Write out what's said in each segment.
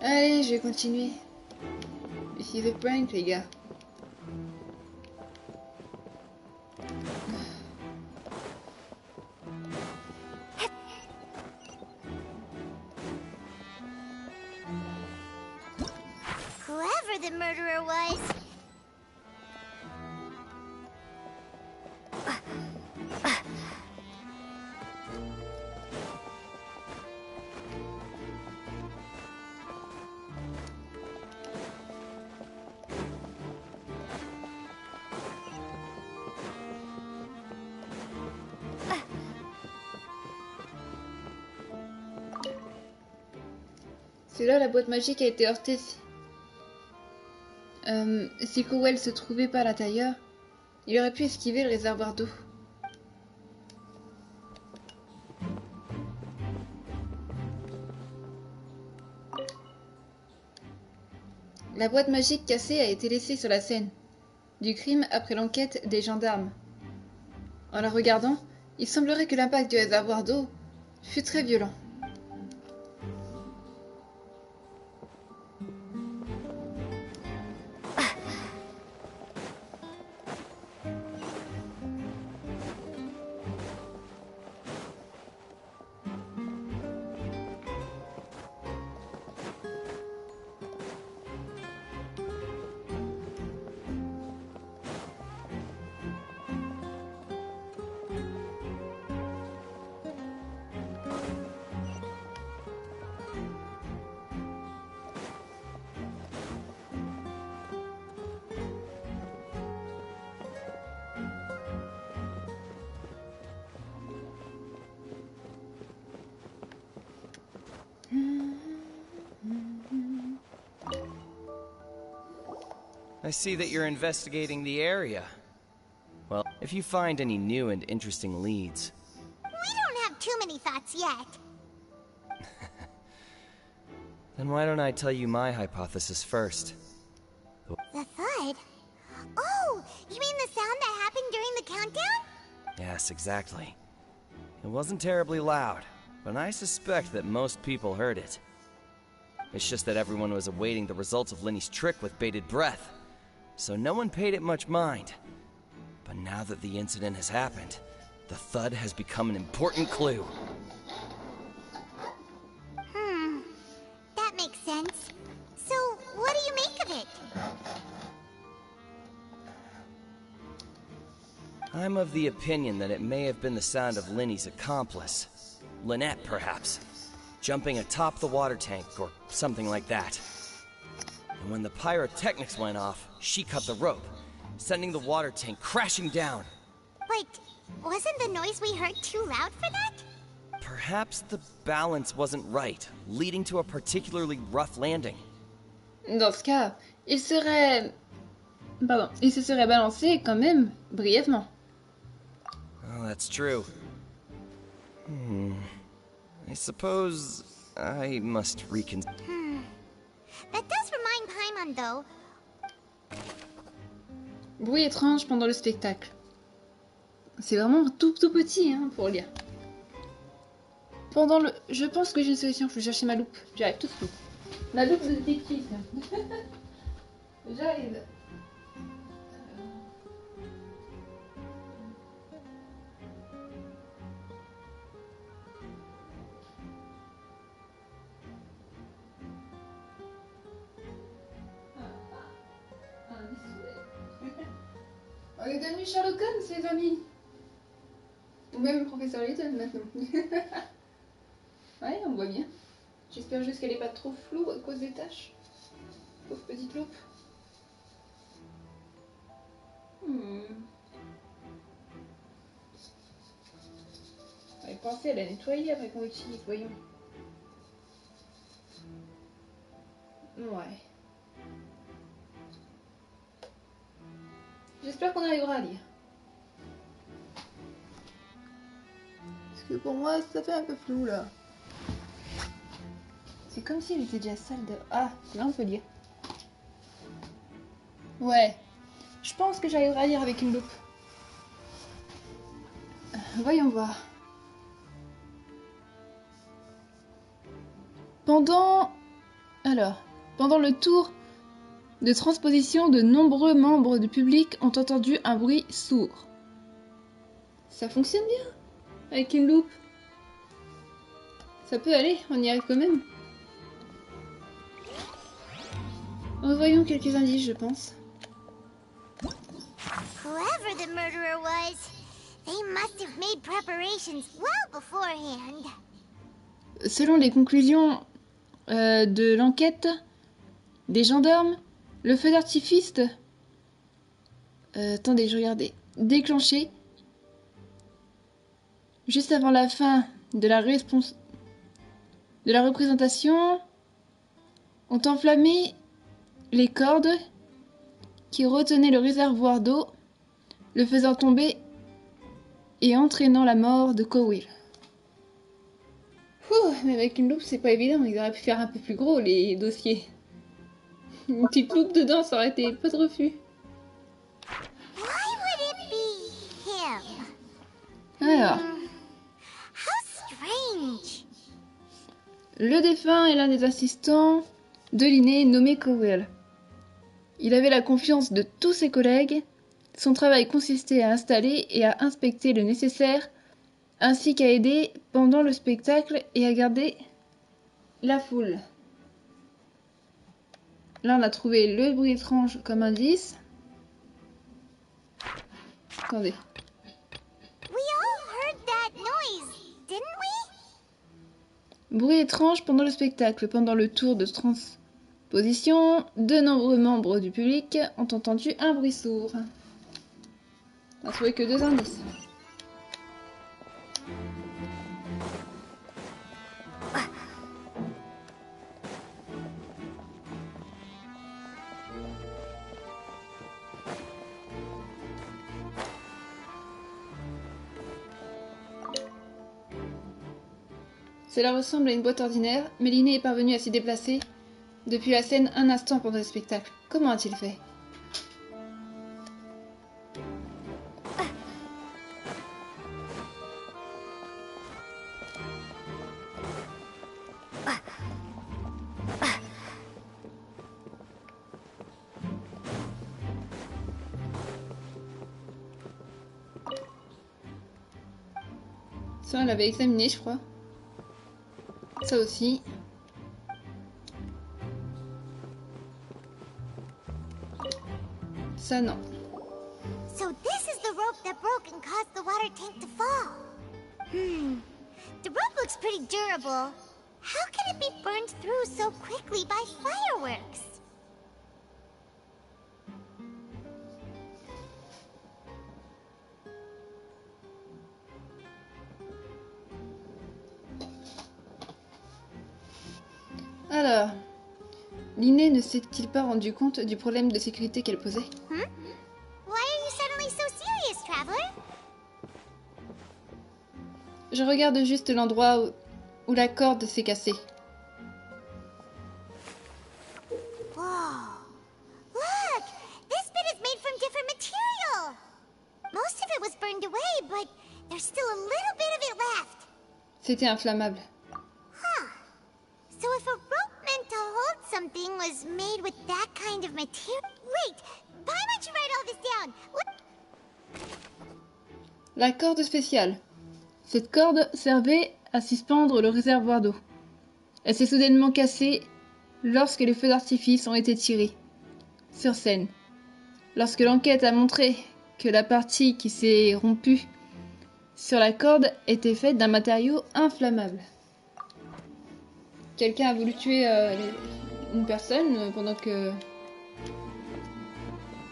Allez, je vais continuer. Ici the prank, les gars. Whoever the murderer was. C'est là la boîte magique a été heurtée. Si Cowell se trouvait pas à l'intérieur, il aurait pu esquiver le réservoir d'eau. La boîte magique cassée a été laissée sur la scène du crime après l'enquête des gendarmes. En la regardant, il semblerait que l'impact du réservoir d'eau fut très violent. I see that you're investigating the area. Well, if you find any new and interesting leads... We don't have too many thoughts yet. Then why don't I tell you my hypothesis first? The thud? Oh, you mean the sound that happened during the countdown? Yes, exactly. It wasn't terribly loud, but I suspect that most people heard it. It's just that everyone was awaiting the results of Lenny's trick with bated breath, so no one paid it much mind. But now that the incident has happened, the thud has become an important clue. That makes sense. So, what do you make of it? I'm of the opinion that it may have been the sound of Lenny's accomplice. Lynette, perhaps. Jumping atop the water tank, or something like that. And when the pyrotechnics went off, she cut the rope, sending the water tank crashing down. But wasn't the noise we heard too loud for that? Perhaps the balance wasn't right, leading to a particularly rough landing. Dans ce cas, il se serait balancé quand même brièvement. Oh, that's true. I suppose I must reconsider. That does remind Paimon, though. Bruit étrange pendant le spectacle. C'est vraiment tout petit hein, pour lire. Pendant le... Je pense que j'ai une solution, je vais chercher ma loupe. J'arrive tout de suite. Ma loupe de détective. J'arrive. On est devenu Sherlock Holmes, les amis. Ou même le professeur Layton maintenant. Ouais, on voit bien. J'espère juste qu'elle n'est pas trop floue à cause des tâches. Pauvre petite loupe. J'avais pensé à la nettoyer après qu'on l'utilise, voyons. Ouais. J'espère qu'on arrivera à lire. Parce que pour moi, ça fait un peu flou là. C'est comme si j'étais déjà sale de... Ah, là on peut lire. Ouais. Je pense que j'arriverai à lire avec une loupe. Voyons voir. Pendant Alors, pendant le tour de transposition, de nombreux membres du public ont entendu un bruit sourd. Ça fonctionne bien avec une loupe. Ça peut aller, on y arrive quand même. Revoyons quelques indices, je pense. Whoever the murderer was, they must have made preparations well beforehand. Selon les conclusions de l'enquête des gendarmes, le feu d'artifice... attendez, je regardais. Déclenché juste avant la fin de la représentation ont enflammé les cordes qui retenaient le réservoir d'eau, le faisant tomber et entraînant la mort de Cowell. Mais avec une loupe, c'est pas évident. Ils auraient pu faire un peu plus gros, les dossiers. Une petite loupe dedans, ça aurait été pas de refus. Why would it be him? Alors, How strange. le défunt est l'un des assistants de l'aîné nommé Cowell. Il avait la confiance de tous ses collègues. Son travail consistait à installer et à inspecter le nécessaire, ainsi qu'à aider pendant le spectacle et à garder la foule. Là, on a trouvé le bruit étrange comme indice. Attendez. We all heard that noise, didn't we? Bruit étrange pendant le spectacle. Pendant le tour de transposition, de nombreux membres du public ont entendu un bruit sourd. On a trouvé que 2 indices. Cela ressemble à une boîte ordinaire, mais l'aîné est parvenu à s'y déplacer depuis la scène un instant pendant le spectacle. Comment a-t-il fait? Ça, on l'avait examiné, je crois. Ça aussi. Ça, non. So this is the rope that broke and caused the water tank to fall. The rope looks pretty durable. How can it be burned through so quickly by fireworks? Alors, l'aîné ne s'est-il pas rendu compte du problème de sécurité qu'elle posait? Why are you suddenly so serious, traveler? Je regarde juste l'endroit où la corde s'est cassée. Whoa. Look! This bit is made from different material! Most of it was burned away, but there's still a little bit of it left. C'était inflammable. Huh. So if a rope meant to hold something was made with that kind of material... Wait! Why don't you write all this down? La corde spéciale. Cette corde servait à suspendre le réservoir d'eau. Elle s'est soudainement cassée lorsque les feux d'artifice ont été tirés sur scène. Lorsque l'enquête a montré que la partie qui s'est rompue sur la corde était faite d'un matériau inflammable. Quelqu'un a voulu tuer une personne pendant que...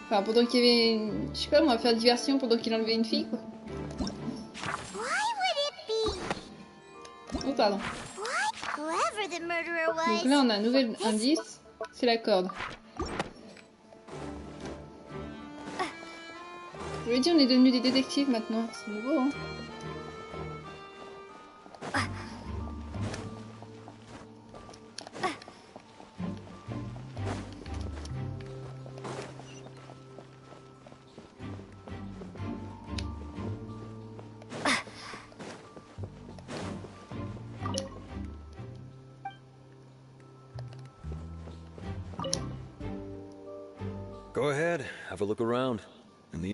Enfin, pendant qu'il y avait... Je sais pas, on va faire diversion pendant qu'il enlevait une fille, quoi. Oh, pardon. Whoever the murderer was... Donc là, on a un nouvel indice. C'est la corde. Je veux dire, on est devenus des détectives maintenant. C'est nouveau, hein. Go ahead, have a look around. In the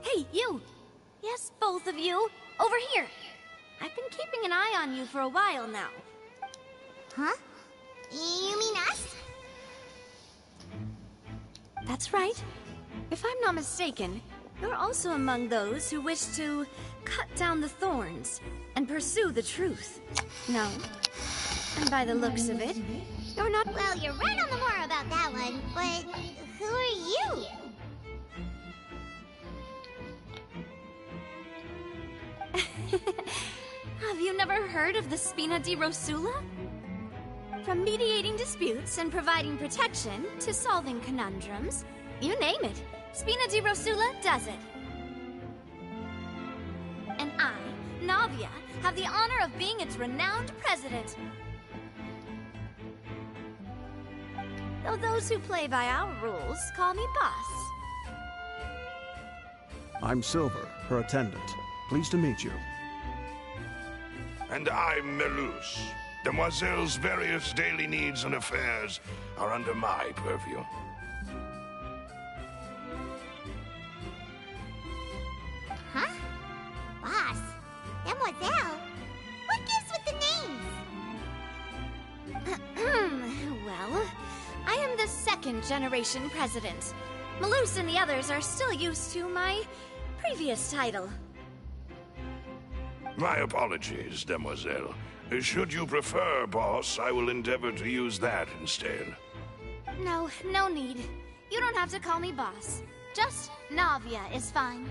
Hey, you! Yes, both of you! Over here! I've been keeping an eye on you for a while now. Huh? You mean us? That's right. If I'm not mistaken, you're also among those who wish to cut down the thorns and pursue the truth. No? And by the looks of it, you're not— Well, you're right on the moor about that one, but who are you? Have you never heard of the Spina di Rosula? From mediating disputes and providing protection to solving conundrums, you name it, Spina di Rosula does it. And I, Navia, have the honor of being its renowned president. Though those who play by our rules call me boss. I'm Silver, her attendant. Pleased to meet you. And I'm Melus. Demoiselle's various daily needs and affairs are under my purview. Huh? Boss? Demoiselle? What gives with the names? Well, I am the second generation president. Melus and the others are still used to my previous title. My apologies, Demoiselle. Should you prefer, boss, I will endeavor to use that instead. No, no need. You don't have to call me boss. Just Navia is fine.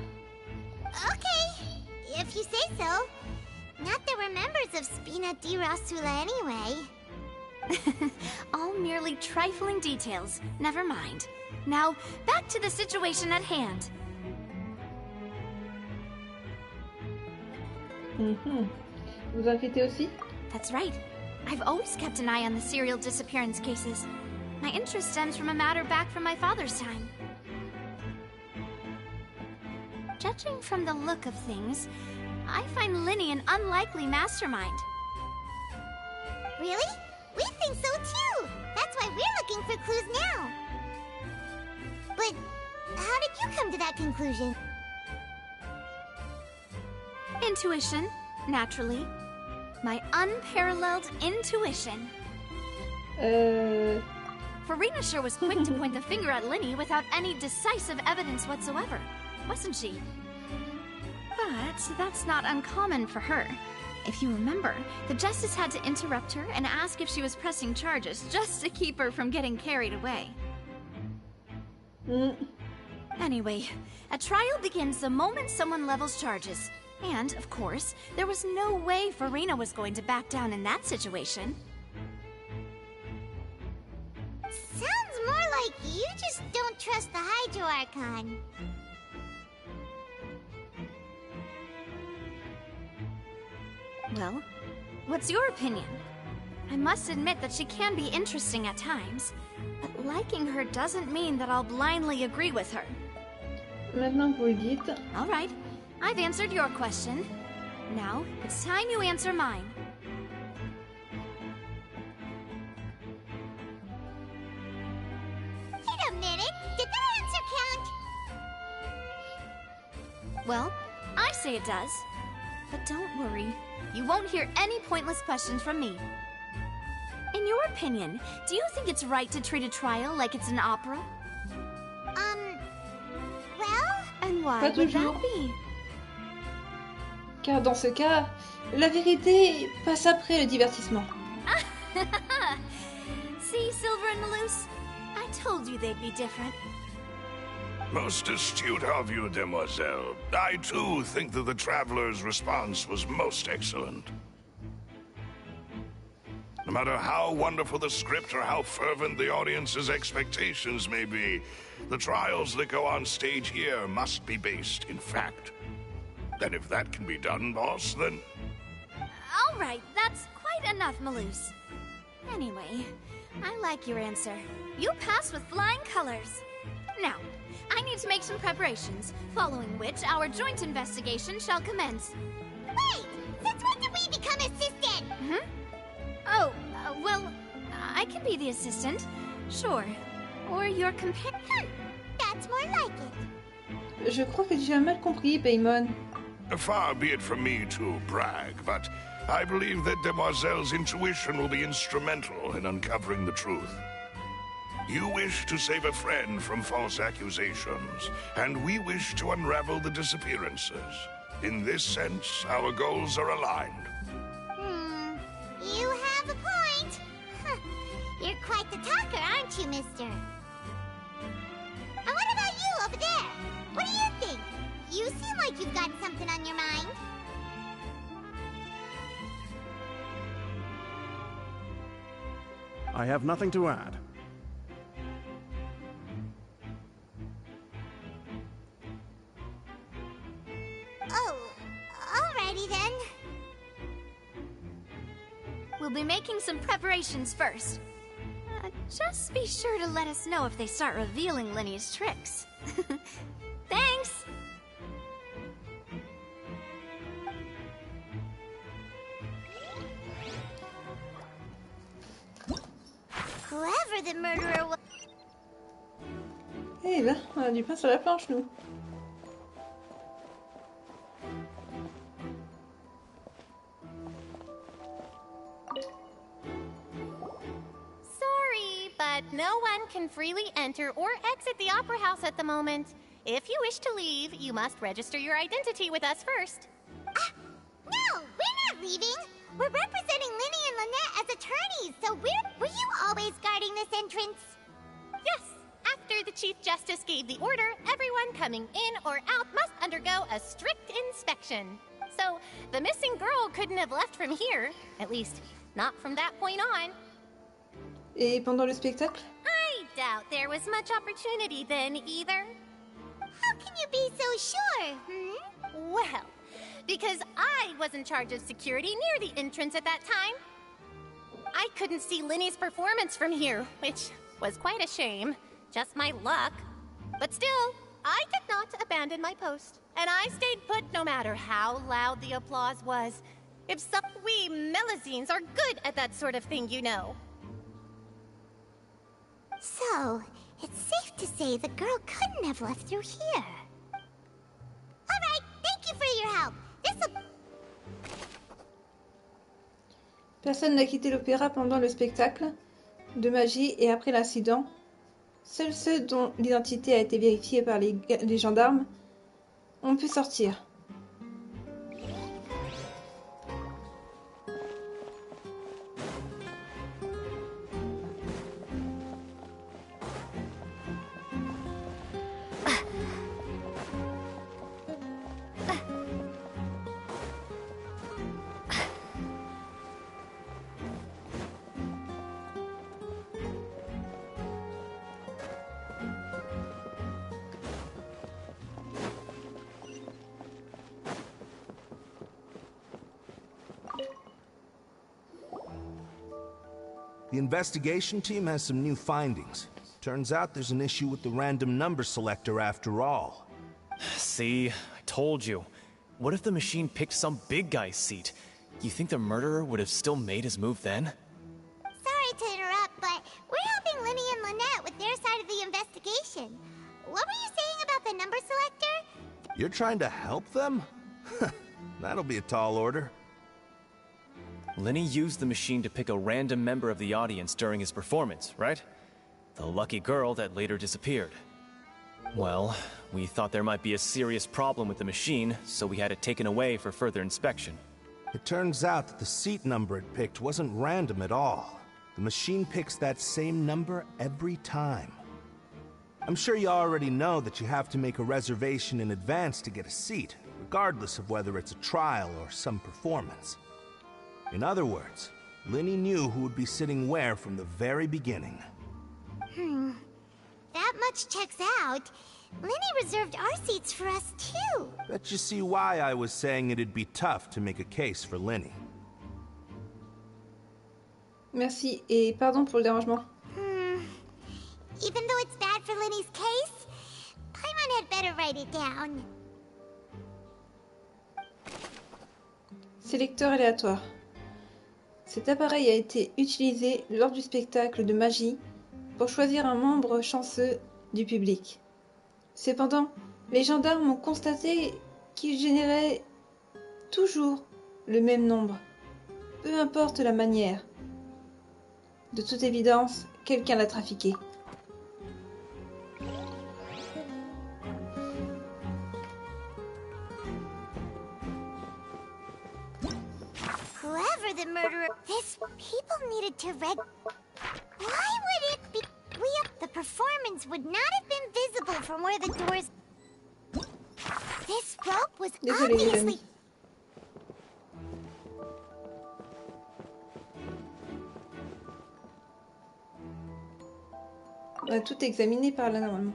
Okay, if you say so. Not that we're members of Spina di Rosula anyway. All merely trifling details. Never mind. Now, back to the situation at hand. Vous enquêtez aussi? That's right. I've always kept an eye on the serial disappearance cases. My interest stems from a matter back from my father's time. Judging from the look of things, I find Linny an unlikely mastermind. Really? We think so too! That's why we're looking for clues now. But how did you come to that conclusion? Intuition, naturally. My unparalleled intuition. Farina sure was quick to point the finger at Linny without any decisive evidence whatsoever, wasn't she? But that's not uncommon for her. If you remember, the Justice had to interrupt her and ask if she was pressing charges just to keep her from getting carried away. Anyway, a trial begins the moment someone levels charges. And, of course, there was no way Farina was going to back down in that situation. Sounds more like you just don't trust the Hydro Archon. Well, what's your opinion? I must admit that she can be interesting at times, but liking her doesn't mean that I'll blindly agree with her. Maintenant que vous le dites. All right, I've answered your question. Now, it's time you answer mine. Wait a minute! Did that answer count? Well, I say it does. But don't worry, you won't hear any pointless questions from me. In your opinion, do you think it's right to treat a trial like it's an opera? Well? And why Pas would toujours. that be? Car dans ce cas, la vérité passe après le divertissement. See, Silver and Malus? I told you they'd be different. Most astute of you, Demoiselle. I too think that the traveler's response was most excellent. No matter how wonderful the script or how fervent the audience's expectations may be, the trials that go on stage here must be based in fact. And if that can be done, boss, then... All right, that's quite enough, Maloose. Anyway, I like your answer. You passed with flying colors. Now, I need to make some preparations, following which our joint investigation shall commence. Wait! Since when did we become assistant? Oh, well, I can be the assistant. Sure. Or your companion. That's more like it. Je crois que tu as mal compris, Paimon. Far be it from me to brag, but I believe that Demoiselle's intuition will be instrumental in uncovering the truth. You wish to save a friend from false accusations, and we wish to unravel the disappearances. In this sense, our goals are aligned. You have a point. You're quite the talker, aren't you, mister? And what about you over there? What do you think? You seem like you've got something on your mind. I have nothing to add. Oh, alrighty then. We'll be making some preparations first. Just be sure to let us know if they start revealing Lenny's tricks. Thanks! Whoever the murderer was... Et là, on a du pain sur la planche, nous. Sorry, but no one can freely enter or exit the Opera House at the moment. If you wish to leave, you must register your identity with us first. No, we're not leaving. We're representing Linny and Lynette as attorneys, so were you always guarding this entrance? Yes, after the Chief Justice gave the order, everyone coming in or out must undergo a strict inspection. So, the missing girl couldn't have left from here. At least, not from that point on. Et pendant le spectacle? I doubt there was much opportunity then, either. How can you be so sure, Well, because I was in charge of security near the entrance at that time. I couldn't see Linny's performance from here, which was quite a shame. Just my luck. But still, I did not abandon my post. And I stayed put no matter how loud the applause was. If some we Melazines are good at that sort of thing, you know. So, it's safe to say the girl couldn't have left through here. Alright, thank you for your help. This'll... Personne n'a quitté l'opéra pendant le spectacle de magie et après l'incident. Seuls ceux dont l'identité a été vérifiée par les gendarmes ont pu sortir. The investigation team has some new findings. Turns out there's an issue with the random number selector after all. See, I told you. What if the machine picked some big guy's seat? You think the murderer would have still made his move then? Sorry to interrupt, but we're helping Linny and Lynette with their side of the investigation. What were you saying about the number selector? You're trying to help them? That'll be a tall order. Lenny used the machine to pick a random member of the audience during his performance, right? The lucky girl that later disappeared. Well, we thought there might be a serious problem with the machine, so we had it taken away for further inspection. It turns out that the seat number it picked wasn't random at all. The machine picks that same number every time. I'm sure you already know that you have to make a reservation in advance to get a seat, regardless of whether it's a trial or some performance. In other words, Linny knew who would be sitting where from the very beginning. That much checks out. Linny reserved our seats for us, too. Bet you see why I was saying it'd be tough to make a case for Linny. Merci, et pardon pour le dérangement. Even though it's bad for Linny's case, Paimon had better write it down. Sélecteur aléatoire. Cet appareil a été utilisé lors du spectacle de magie pour choisir un membre chanceux du public. Cependant, les gendarmes ont constaté qu'il générait toujours le même nombre, peu importe la manière. De toute évidence, quelqu'un l'a trafiqué. Whoever the murderer... This... People needed to Why would it be... The performance would not have been visible from where the doors... This rope was obviously... On a tout examiné par là normalement.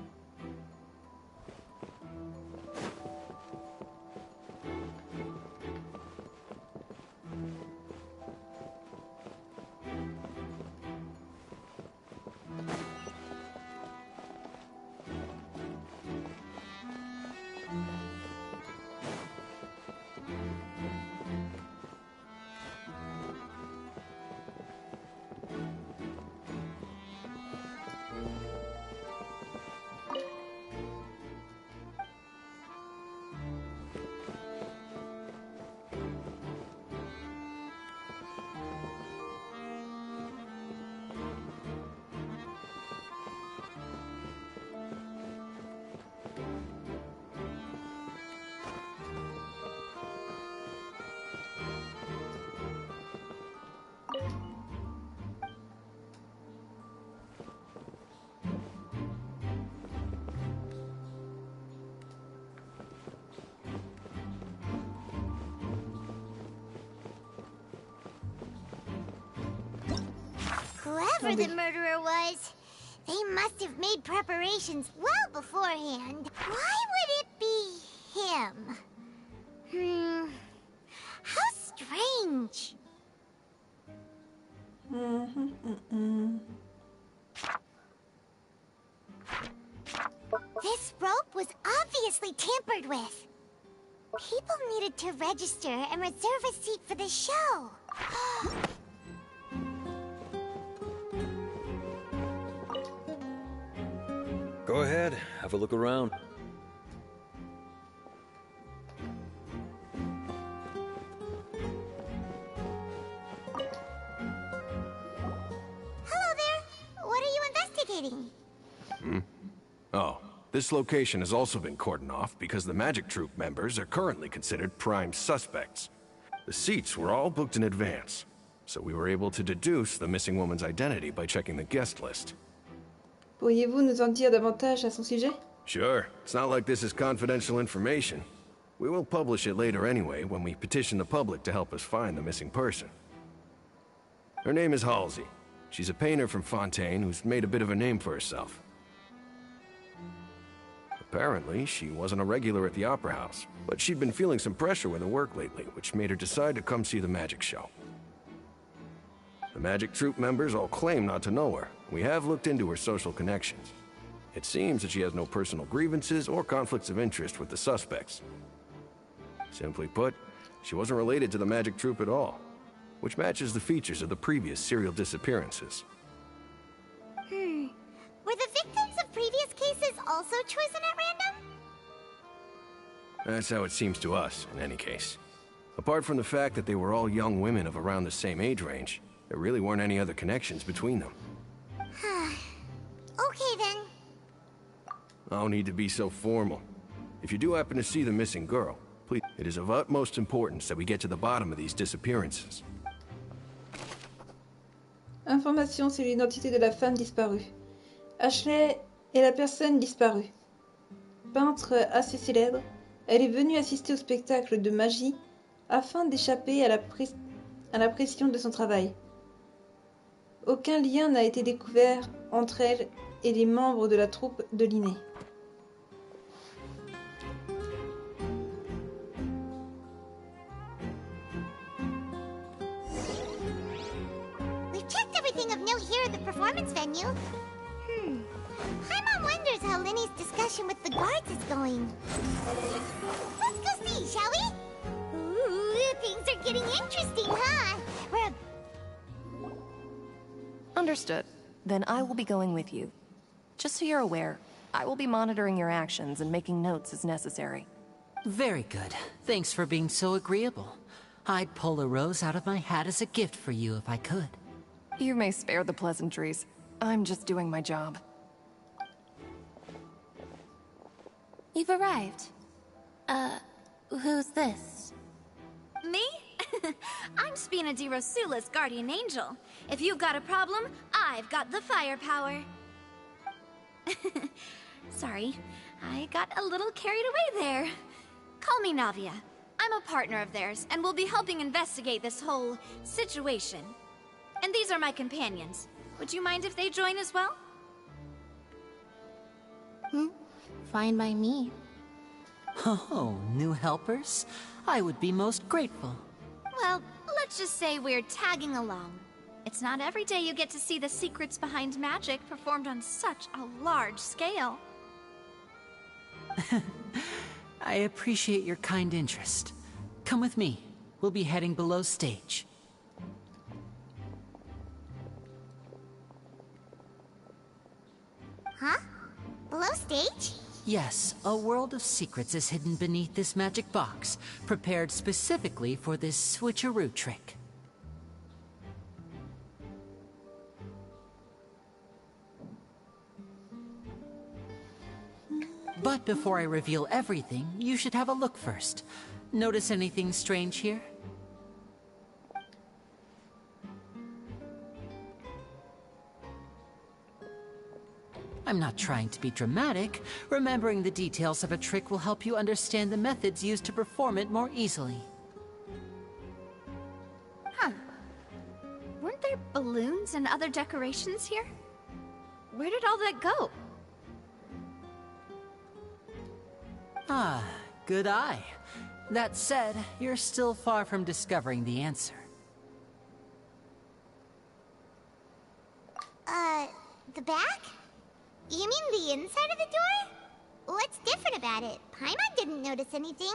Whoever the murderer was, they must have made preparations well beforehand. Why would it be him? How strange. This rope was obviously tampered with. People needed to register and reserve a seat for the show. Go ahead, have a look around. Hello there. What are you investigating? Oh, this location has also been cordoned off because the Magic Troupe members are currently considered prime suspects. The seats were all booked in advance, so we were able to deduce the missing woman's identity by checking the guest list. Pourriez-vous nous en dire davantage à son sujet? Sure, it's not like this is confidential information. We will publish it later anyway when we petition the public to help us find the missing person. Her name is Halsey. She's a painter from Fontaine who's made a bit of a name for herself. Apparently, she wasn't a regular at the Opera House, but she'd been feeling some pressure with her work lately, which made her decide to come see the magic show. The Magic Troupe members all claim not to know her. We have looked into her social connections. It seems that she has no personal grievances or conflicts of interest with the suspects. Simply put, she wasn't related to the Magic Troupe at all, which matches the features of the previous serial disappearances. Were the victims of previous cases also chosen at random? That's how it seems to us, in any case. Apart from the fact that they were all young women of around the same age range, there really weren't any other connections between them. Okay then. No need to be so formal. If you do happen to see the missing girl, please, it is of utmost importance that we get to the bottom of these disappearances. Information sur l'identité de la femme disparue. Ashley est la personne disparue. Peintre assez célèbre, elle est venue assister au spectacle de magie afin d'échapper à la pression de son travail. Aucun lien n'a été découvert entre elle et les membres de la troupe de Linné. We've checked everything of note here at the performance venue. Paimon wonders how Linny's discussion with the guards is going. Let's go see, shall we? Ooh, things are getting interesting, huh? Understood. Then I will be going with you. Just so you're aware, I will be monitoring your actions and making notes as necessary. Very good. Thanks for being so agreeable. I'd pull a rose out of my hat as a gift for you if I could. You may spare the pleasantries. I'm just doing my job. You've arrived. Who's this? Me? I'm Spina di Rosula's guardian angel. If you've got a problem, I've got the firepower. Sorry, I got a little carried away there. Call me Navia. I'm a partner of theirs, and will be helping investigate this whole situation. And these are my companions. Would you mind if they join as well? Fine by me. Oh, new helpers? I would be most grateful. Well, let's just say we're tagging along. It's not every day you get to see the secrets behind magic performed on such a large scale. I appreciate your kind interest. Come with me. We'll be heading below stage. Huh? Below stage? Yes, a world of secrets is hidden beneath this magic box, prepared specifically for this switcheroo trick. But before I reveal everything, you should have a look first. Notice anything strange here? I'm not trying to be dramatic. Remembering the details of a trick will help you understand the methods used to perform it more easily. Huh. Weren't there balloons and other decorations here? Where did all that go? Ah, good eye. That said, you're still far from discovering the answer. The back? You mean the inside of the door? What's different about it? Paimon didn't notice anything.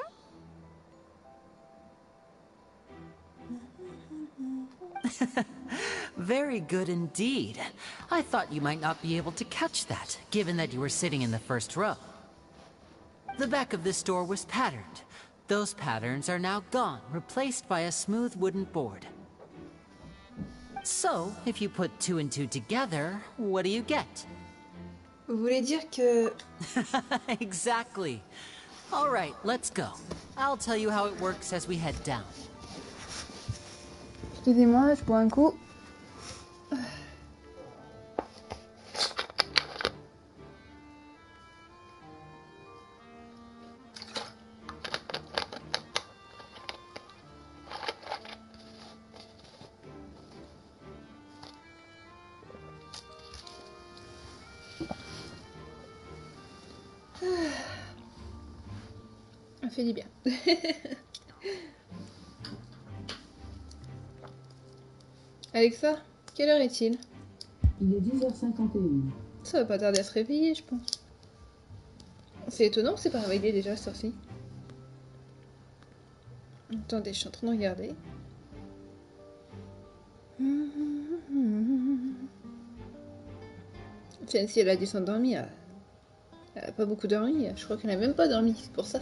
Very good indeed. I thought you might not be able to catch that, given that you were sitting in the first row. The back of this door was patterned. Those patterns are now gone, replaced by a smooth wooden board. So, if you put 2 and 2 together, what do you get? Vous voulez dire que... Exactly. All right, let's go. I'll tell you how it works as we head down. Excusez-moi, je bois un coup. Ça fait du bien. Alexa, quelle heure est-il? Il est 10h51. Ça va pas tarder à se réveiller, je pense. C'est étonnant que c'est pas réveillé déjà, cette heure-ci. Attendez, je suis en train de regarder. Tiens, si elle a dû s'endormir, elle a pas beaucoup dormi. Je crois qu'elle a même pas dormi, c'est pour ça.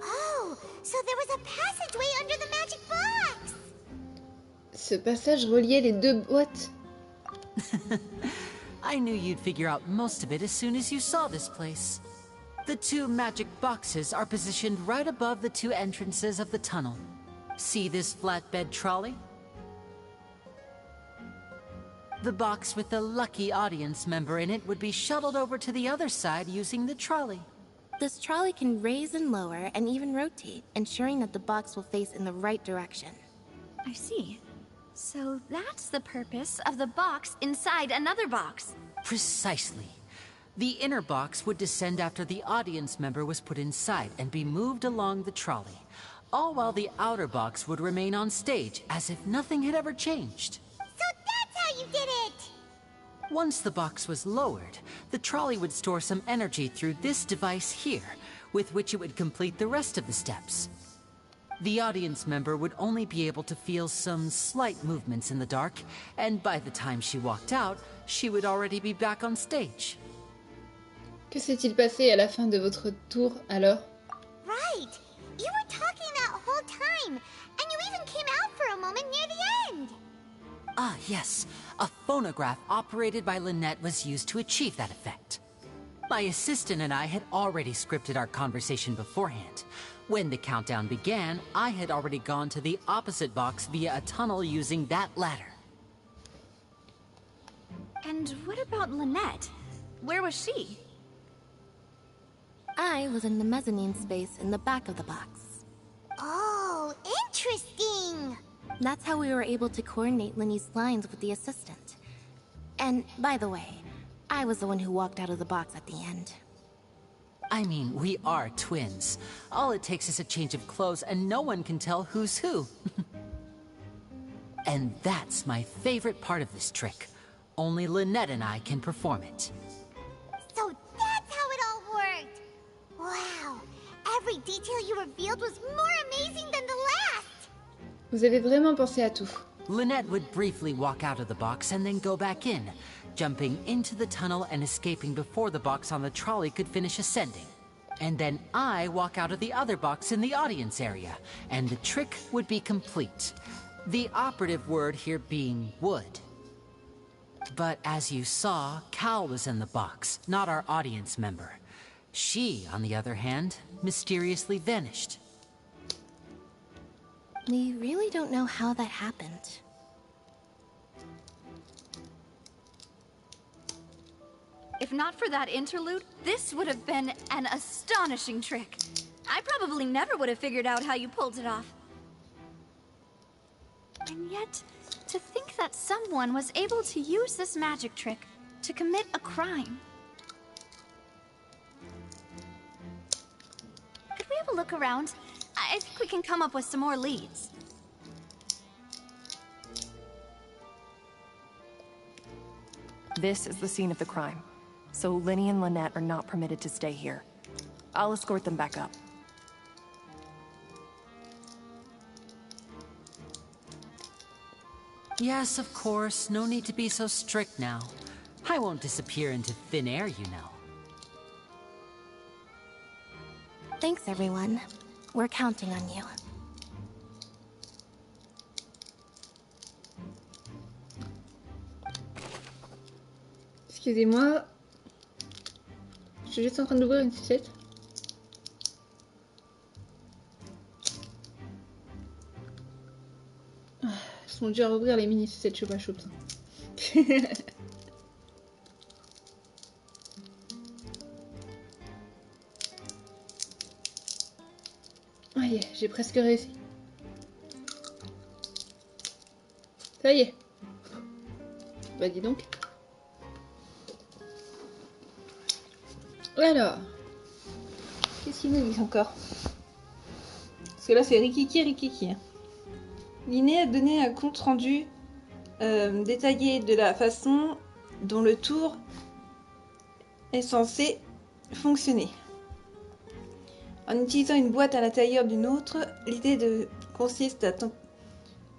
Oh, so there was a passageway under the magic box. Ce passage reliait les deux boîtes. I knew you'd figure out most of it as soon as you saw this place. The 2 magic boxes are positioned right above the 2 entrances of the tunnel. See this flatbed trolley? The box with the lucky audience member in it would be shuttled over to the other side using the trolley. This trolley can raise and lower and even rotate, ensuring that the box will face in the right direction. I see. So that's the purpose of the box inside another box. Precisely. The inner box would descend after the audience member was put inside and be moved along the trolley, all while the outer box would remain on stage as if nothing had ever changed. So that's how you did it! Once the box was lowered, the trolley would store some energy through this device here, with which it would complete the rest of the steps. The audience member would only be able to feel some slight movements in the dark, and by the time she walked out, she would already be back on stage. Que s'est-il passé à la fin de votre tour, alors? Right! You were talking that whole time, and you even came out for a moment near the end! Ah, yes. A phonograph operated by Lynette was used to achieve that effect. My assistant and I had already scripted our conversation beforehand. When the countdown began, I had already gone to the opposite box via a tunnel using that ladder. And what about Lynette? Where was she? I was in the mezzanine space in the back of the box. Oh, interesting! That's how we were able to coordinate Linny's lines with the assistant. And, by the way, I was the one who walked out of the box at the end. I mean, we are twins. All it takes is a change of clothes and no one can tell who's who. And that's my favorite part of this trick. Only Lynette and I can perform it. So that's how it all worked! Wow! Every detail you revealed was more amazing than the last! Vous avez vraiment pensé à tout. Lynette would briefly walk out of the box and then go back in, jumping into the tunnel and escaping before the box on the trolley could finish ascending. And then I walk out of the other box in the audience area, and the trick would be complete. The operative word here being would. But as you saw, Cal was in the box, not our audience member. She, on the other hand, mysteriously vanished. We really don't know how that happened. If not for that interlude, this would have been an astonishing trick. I probably never would have figured out how you pulled it off. And yet, to think that someone was able to use this magic trick to commit a crime. Could we have a look around? I think we can come up with some more leads. This is the scene of the crime. So Linny and Lynette are not permitted to stay here. I'll escort them back up. Yes, of course. No need to be so strict now. I won't disappear into thin air, you know. Thanks, everyone. We're counting on you. Excusez-moi. Je suis juste en train d'ouvrir une sucette. Ils sont durs à ouvrir les mini sucettes Chupa Chups. Ah y est, j'ai presque réussi. Ça y est. Bah dis donc. Alors, qu'est-ce qu'il nous dit encore? Parce que là c'est Rikiki. Linné a donné un compte rendu détaillé de la façon dont le tour est censé fonctionner. En utilisant une boîte à l'intérieur d'une autre, l'idée consiste à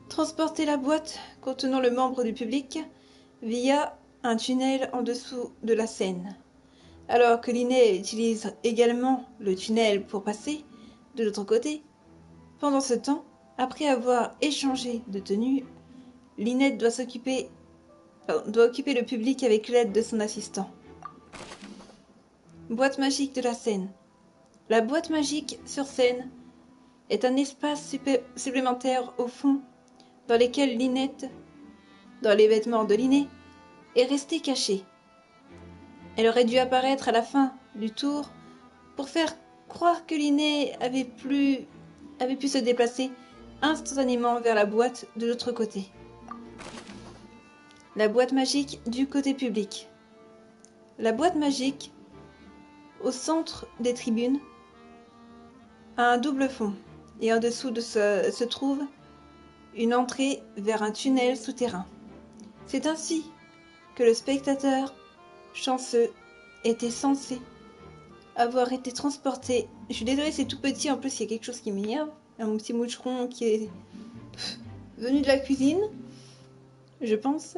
transporter la boîte contenant le membre du public via un tunnel en dessous de la scène. Alors que Linné utilise également le tunnel pour passer de l'autre côté. Pendant ce temps, après avoir échangé de tenue, Lynette doit occuper le public avec l'aide de son assistant. Boîte magique de la scène. La boîte magique sur scène est un espace supplémentaire au fond dans lequel Lynette, dans les vêtements de Linné, est restée cachée. Elle aurait dû apparaître à la fin du tour pour faire croire que Linné avait pu se déplacer instantanément vers la boîte de l'autre côté. La boîte magique du côté public. La boîte magique, au centre des tribunes, a un double fond, et en dessous de se trouve une entrée vers un tunnel souterrain. C'est ainsi que le spectateur chanceux était censé avoir été transporté. Je suis désolée, c'est tout petit, en plus il y a quelque chose qui m'énerve. Un petit moucheron qui est venu de la cuisine, je pense.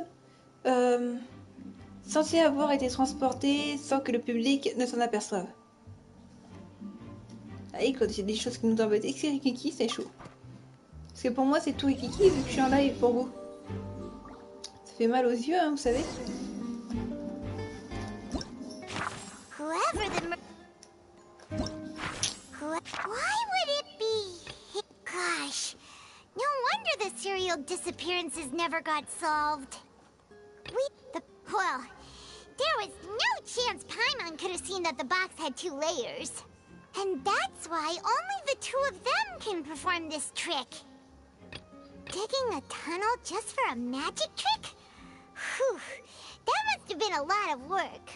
Censé avoir été transporté sans que le public ne s'en aperçoive. Ah, et quand il y a des choses qui nous embêtent et que c'est Rikiki, c'est chaud. Parce que pour moi c'est tout Rikiki vu que je suis en live pour vous. Ça fait mal aux yeux, hein, vous savez. Why would it be? Gosh, no wonder the serial disappearances never got solved. Well, there was no chance Paimon could have seen that the box had 2 layers. And that's why only the 2 of them can perform this trick. Digging a tunnel just for a magic trick? Whew, that must have been a lot of work.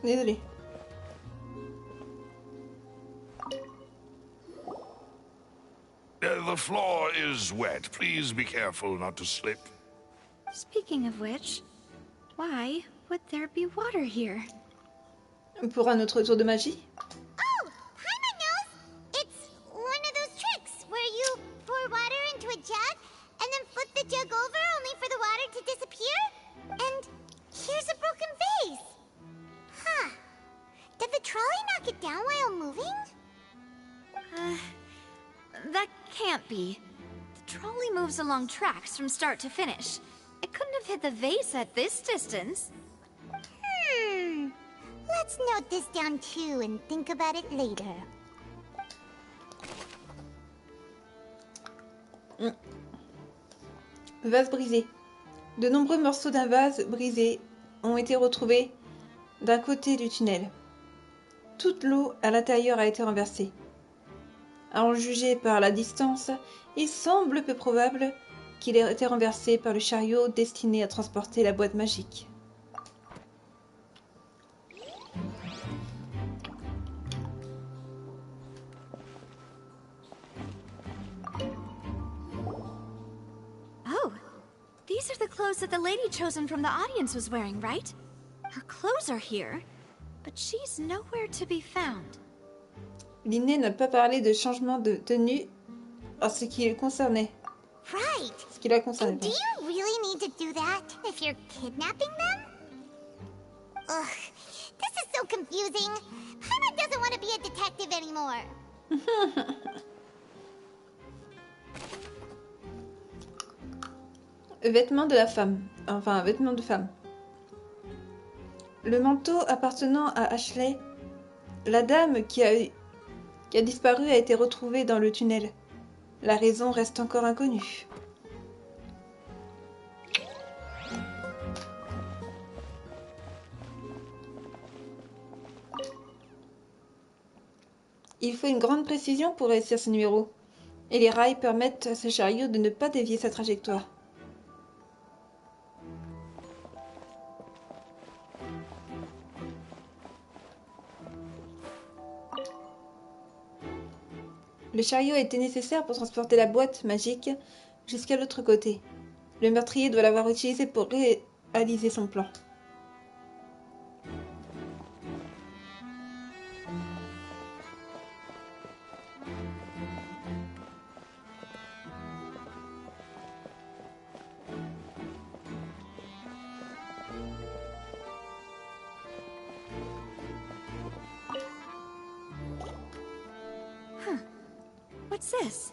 Désolée. The floor is wet. Please be careful not to slip. Speaking of which, why would there be water here? Pour un autre tour de magie. Oh, Paimon knows! It's one of those tricks where you pour water into a jug and then flip the jug over only for the water to disappear. And here's a broken vase. Huh. Did the trolley knock it down while moving? That can't be. The trolley moves along tracks from start to finish. It couldn't have hit the vase at this distance. Let's note this down too and think about it later. Vase brisé. De nombreux morceaux d'un vase brisé ont été retrouvés d'un côté du tunnel. Toute l'eau à l'intérieur a été renversée. À en juger par la distance, il semble peu probable qu'il ait été renversé par le chariot destiné à transporter la boîte magique. Oh, these are the clothes that the lady chosen from the audience was wearing, right? Her clothes are here, but she's nowhere to be found. Linné n'a pas parlé de changement de tenue en ce qui le concernait. Right. Ce qui la concernait. Do you really need to do that if you're kidnapping them? Ugh, this is so confusing. Paimon doesn't want to be a detective anymore. Vêtements de la femme. Enfin, vêtements de femme. Le manteau appartenant à Ashley, la dame qui a disparu a été retrouvée dans le tunnel. La raison reste encore inconnue. Il faut une grande précision pour réussir ce numéro, et les rails permettent à ce chariot de ne pas dévier sa trajectoire. Le chariot a été nécessaire pour transporter la boîte magique jusqu'à l'autre côté. Le meurtrier doit l'avoir utilisé pour réaliser son plan. What's this?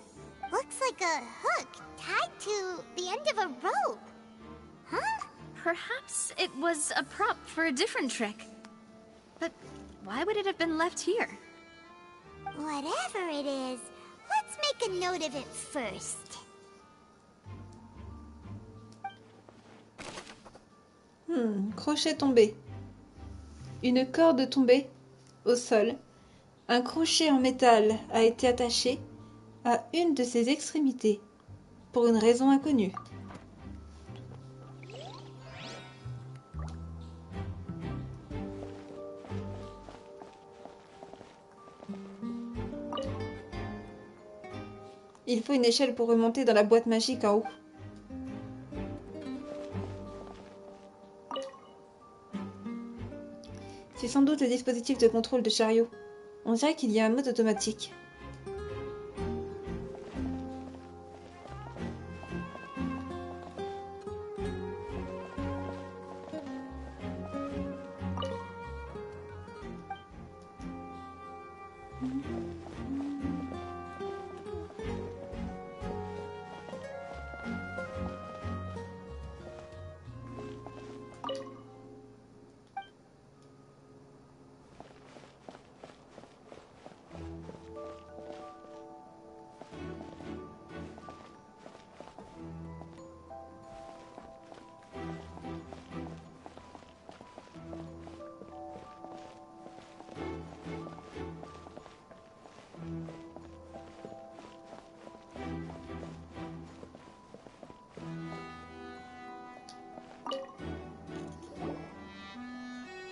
Looks like a hook tied to the end of a rope. Huh? Perhaps it was a prop for a different trick. But why would it have been left here? Whatever it is, let's make a note of it first. Crochet tombé. Une corde tombée au sol. Un crochet en métal a été attaché à une de ses extrémités, pour une raison inconnue. Il faut une échelle pour remonter dans la boîte magique en haut. C'est sans doute le dispositif de contrôle de chariot. On dirait qu'il y a un mode automatique.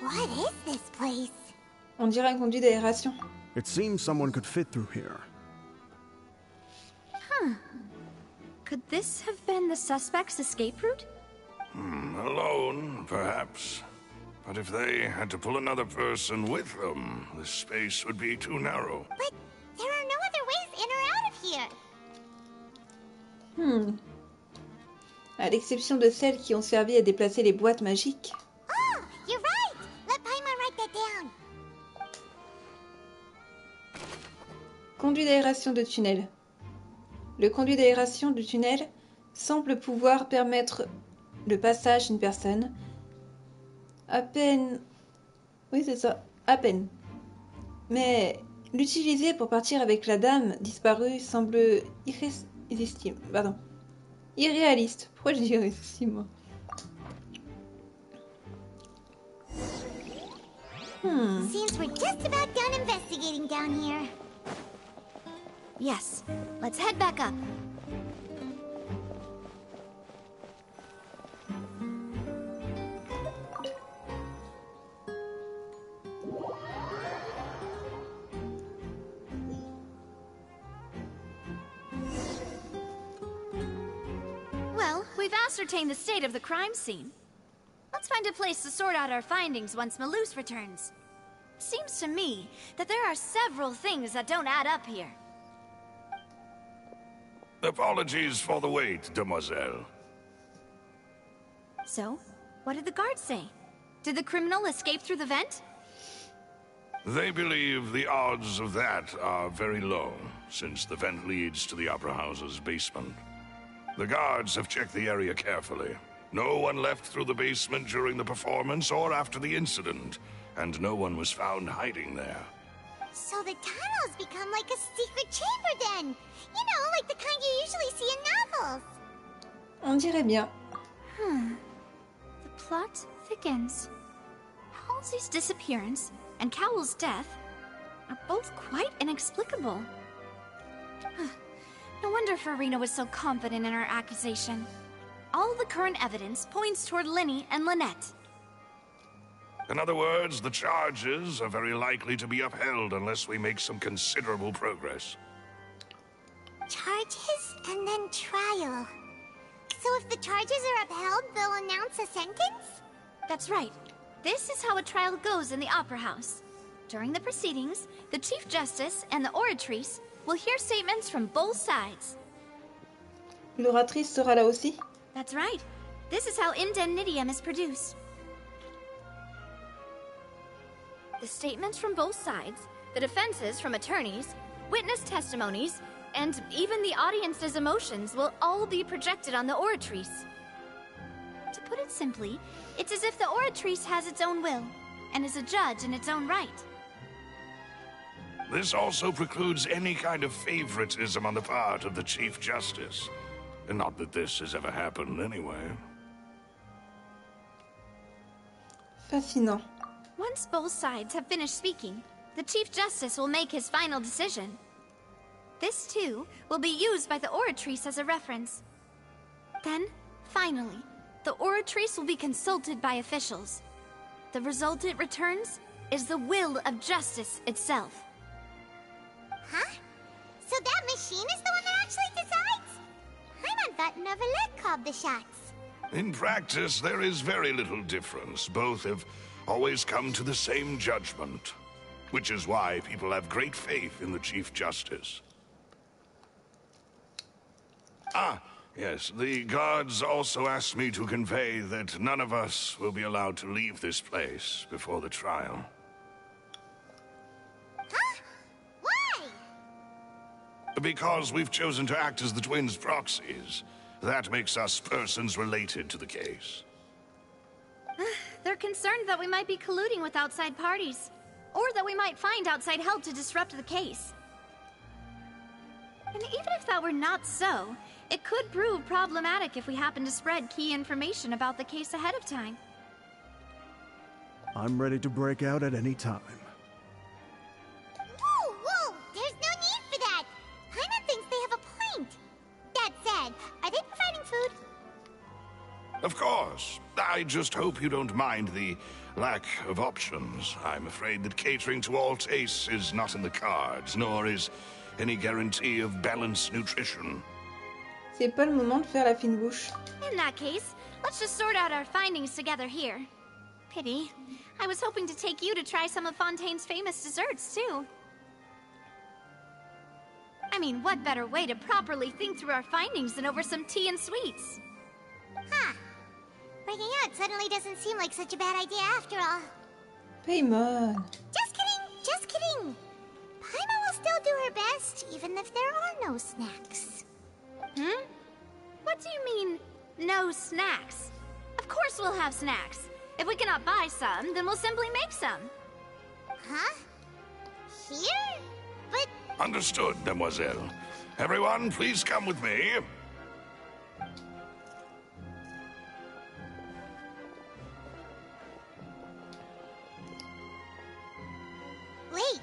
What is this place? On dirait un conduit d'aération. It seems someone could fit through here. Huh. Could this have been the suspect's escape route? Alone, perhaps. But if they had to pull another person with them, the space would be too narrow. But there are no other ways in or out of here. À l'exception de celles qui ont servi à déplacer les boîtes magiques. Oh, you're right! Let Paimon write that down. Conduit d'aération de tunnel. Le conduit d'aération du tunnel semble pouvoir permettre le passage d'une personne à peine... Oui, c'est ça, à peine. Mais l'utiliser pour partir avec la dame disparue semble irréaliste. Pourquoi je dis irréaliste, moi? Seems we're just about done investigating down here. Yes, let's head back up. Well, we've ascertained the state of the crime scene. Let's find a place to sort out our findings once Malus returns. Seems to me that there are several things that don't add up here. Apologies for the wait, demoiselle. So, what did the guards say? Did the criminal escape through the vent? They believe the odds of that are very low, since the vent leads to the Opera House's basement. The guards have checked the area carefully. No one left through the basement during the performance or after the incident, and no one was found hiding there. So the tunnels become like a secret chamber then! You know, like the kind you usually see in novels! On dirait bien. The plot thickens. Halsey's disappearance and Cowell's death are both quite inexplicable. No wonder Farina was so confident in her accusation. All the current evidence points toward Linny and Lynette. In other words, the charges are very likely to be upheld unless we make some considerable progress. Charges and then trial. So if the charges are upheld, they'll announce a sentence? That's right. This is how a trial goes in the Opera House. During the proceedings, the Chief Justice and the Oratrice will hear statements from both sides. L'oratrice sera là aussi? That's right. This is how indemnitium is produced. The statements from both sides, the defenses from attorneys, witness testimonies, and even the audience's emotions will all be projected on the Oratrice. To put it simply, it's as if the Oratrice has its own will, and is a judge in its own right. This also precludes any kind of favoritism on the part of the Chief Justice. Not that this has ever happened anyway. Fascinant. Once both sides have finished speaking, the Chief Justice will make his final decision. This, too, will be used by the Oratrice as a reference. Then, finally, the Oratrice will be consulted by officials. The result it returns is the will of justice itself. Huh? So that machine is the one that actually decides? Paimon thought Neverlet called the shots. In practice, there is very little difference. Both have always come to the same judgment, which is why people have great faith in the Chief Justice. Ah, yes, the guards also asked me to convey that none of us will be allowed to leave this place before the trial. Huh? Why? Because we've chosen to act as the twins' proxies. That makes us persons related to the case. They're concerned that we might be colluding with outside parties, or that we might find outside help to disrupt the case. And even if that were not so, it could prove problematic if we happen to spread key information about the case ahead of time. I'm ready to break out at any time. Whoa, whoa! There's no need for that! Paimon thinks they have a point. That said, are they providing food? Of course. I just hope you don't mind the lack of options. I'm afraid that catering to all tastes is not in the cards, nor is any guarantee of balanced nutrition. C'est pas le moment de faire la fine bouche. In that case, let's just sort out our findings together here. Pity. I was hoping to take you to try some of Fontaine's famous desserts, too. I mean, what better way to properly think through our findings than over some tea and sweets? Huh. Breaking out suddenly doesn't seem like such a bad idea after all. Paimon. Just kidding, just kidding. Paimon will still do her best, even if there are no snacks. Hmm? What do you mean, no snacks? Of course we'll have snacks. If we cannot buy some, then we'll simply make some. Huh? Here? But... Understood, Demoiselle. Everyone, please come with me. Wait,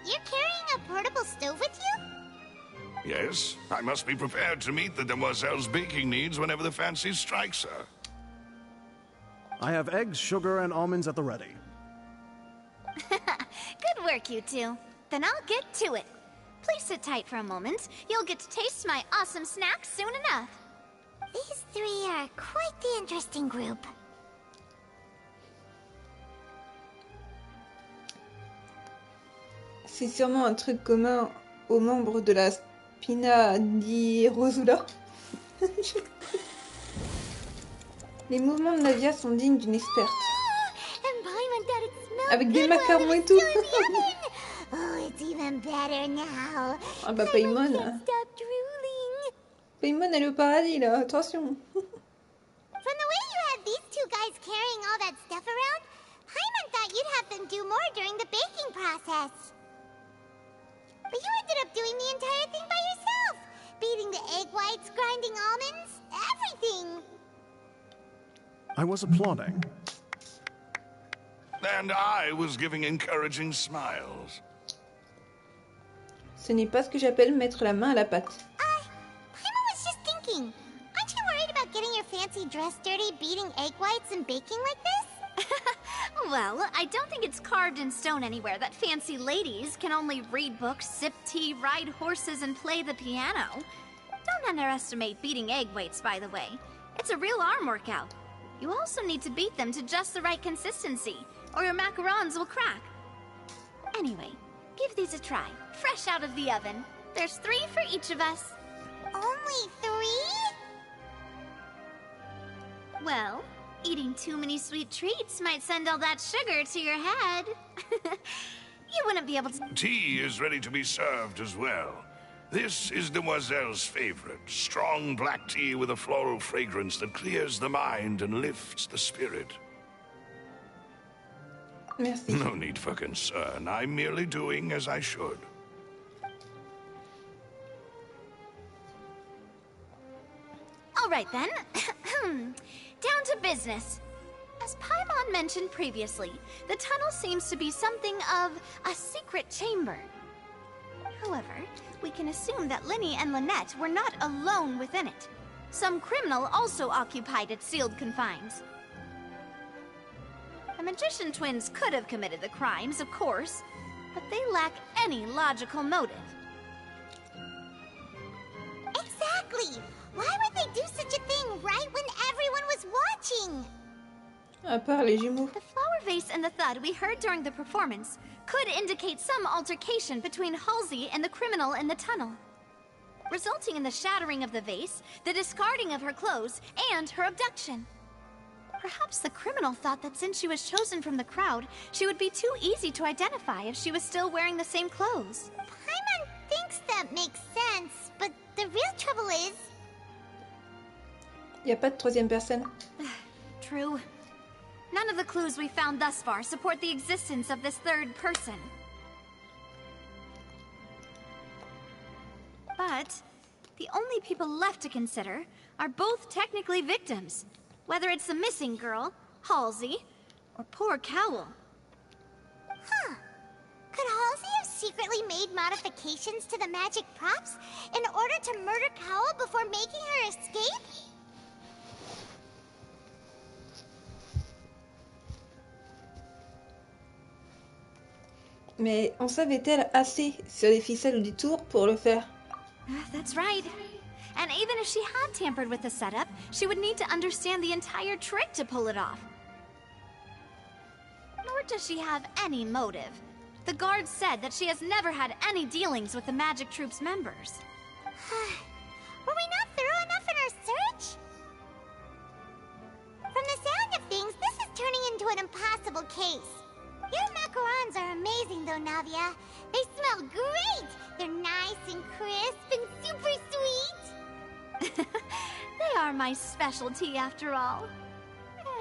you're carrying a portable stove with you? Yes, I must be prepared to meet the Demoiselle's baking needs whenever the fancy strikes her. I have eggs, sugar, and almonds at the ready. Good work, you two. Then I'll get to it. Please sit tight for a moment. You'll get to taste my awesome snacks soon enough. These three are quite the interesting group. C'est sûrement un truc commun aux membres de la Spina di Rosula. Les mouvements de Nadia sont dignes d'une experte. Avec des macarons et tout. Oh, it's even better now. Ah bah Paimon. Paimon, elle est au paradis là, attention. From the way you had these two guys carrying all that stuff around, Paimon thought you'd have them do more during the baking process. But you ended up doing the entire thing by yourself. Beating the egg whites, grinding almonds, everything. I was applauding. And I was giving encouraging smiles. Ce n'est pas ce que j'appelle mettre la main à la pâte. Paimon was just thinking. Aren't you worried about getting your fancy dress dirty, beating egg whites and baking like this? Well, I don't think it's carved in stone anywhere that fancy ladies can only read books, sip tea, ride horses, and play the piano. Don't underestimate beating egg weights, by the way. It's a real arm workout. You also need to beat them to just the right consistency, or your macarons will crack. Anyway, give these a try, fresh out of the oven. There's 3 for each of us. Only 3? Well, eating too many sweet treats might send all that sugar to your head. You wouldn't be able to... Tea is ready to be served as well. This is Demoiselle's favorite. Strong black tea with a floral fragrance that clears the mind and lifts the spirit. Merci. No need for concern. I'm merely doing as I should. All right, then. Down to business. As Paimon mentioned previously, the tunnel seems to be something of a secret chamber. However, we can assume that Linny and Lynette were not alone within it. Some criminal also occupied its sealed confines. The magician twins could have committed the crimes, of course, but they lack any logical motive. Exactly! Why would they do such a thing right when everyone was watching? À part les jumeaux. The flower vase and the thud we heard during the performance could indicate some altercation between Halsey and the criminal in the tunnel, resulting in the shattering of the vase, the discarding of her clothes, and her abduction. Perhaps the criminal thought that since she was chosen from the crowd, she would be too easy to identify if she was still wearing the same clothes. Paimon thinks that makes sense, but the real trouble is... Y a pas de troisième personne. True. None of the clues we found thus far support the existence of this third person. But the only people left to consider are both technically victims, whether it's the missing girl, Halsey, or poor Cowell. Huh. Could Halsey have secretly made modifications to the magic props in order to murder Cowell before making her escape? Mais en savait-elle assez sur les ficelles du tour pour le faire? That's right. And even if she had tampered with the setup, she would need to understand the entire trick to pull it off. Nor does she have any motive. The guard said that she has never had any dealings with the Magic Troop's members. Were we not thorough enough in our search? From the sound of things, this is turning into an impossible case. Your macarons are amazing though, Navia. They smell great! They're nice and crisp and super sweet! They are my specialty after all.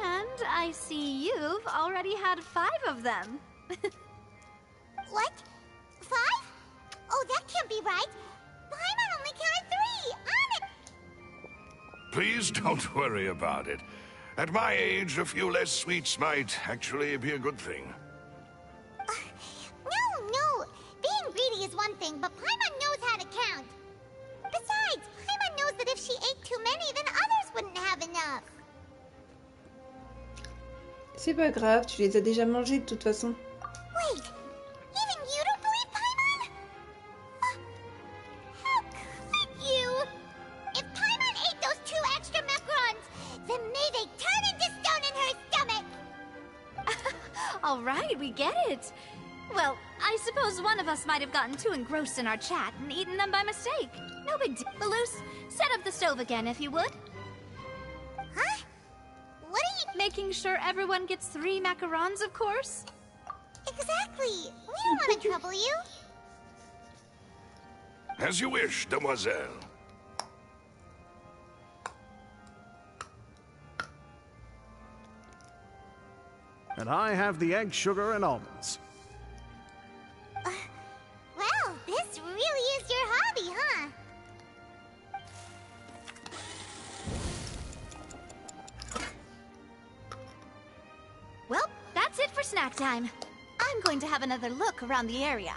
And I see you've already had 5 of them. What? 5? Oh, that can't be right. Paimon only counted 3! Please don't worry about it. At my age, a few less sweets might actually be a good thing. No. Being greedy is one thing, but Paimon knows how to count. Besides, Paimon knows that if she ate too many, then others wouldn't have enough. C'est pas grave, tu les as déjà mangés de toute façon. Wait, even you don't believe Paimon? How could you? If Paimon ate those 2 extra macarons, then may they turn into stone in her stomach! All right, we get it. Well, I suppose one of us might have gotten too engrossed in our chat and eaten them by mistake. No big deal. Balloose, set up the stove again if you would. Huh? What are you... Making sure everyone gets 3 macarons, of course? Exactly. We don't want to trouble you. As you wish, demoiselle. And I have the egg, sugar, and almonds. Well, this really is your hobby, huh? Well, that's it for snack time. I'm going to have another look around the area.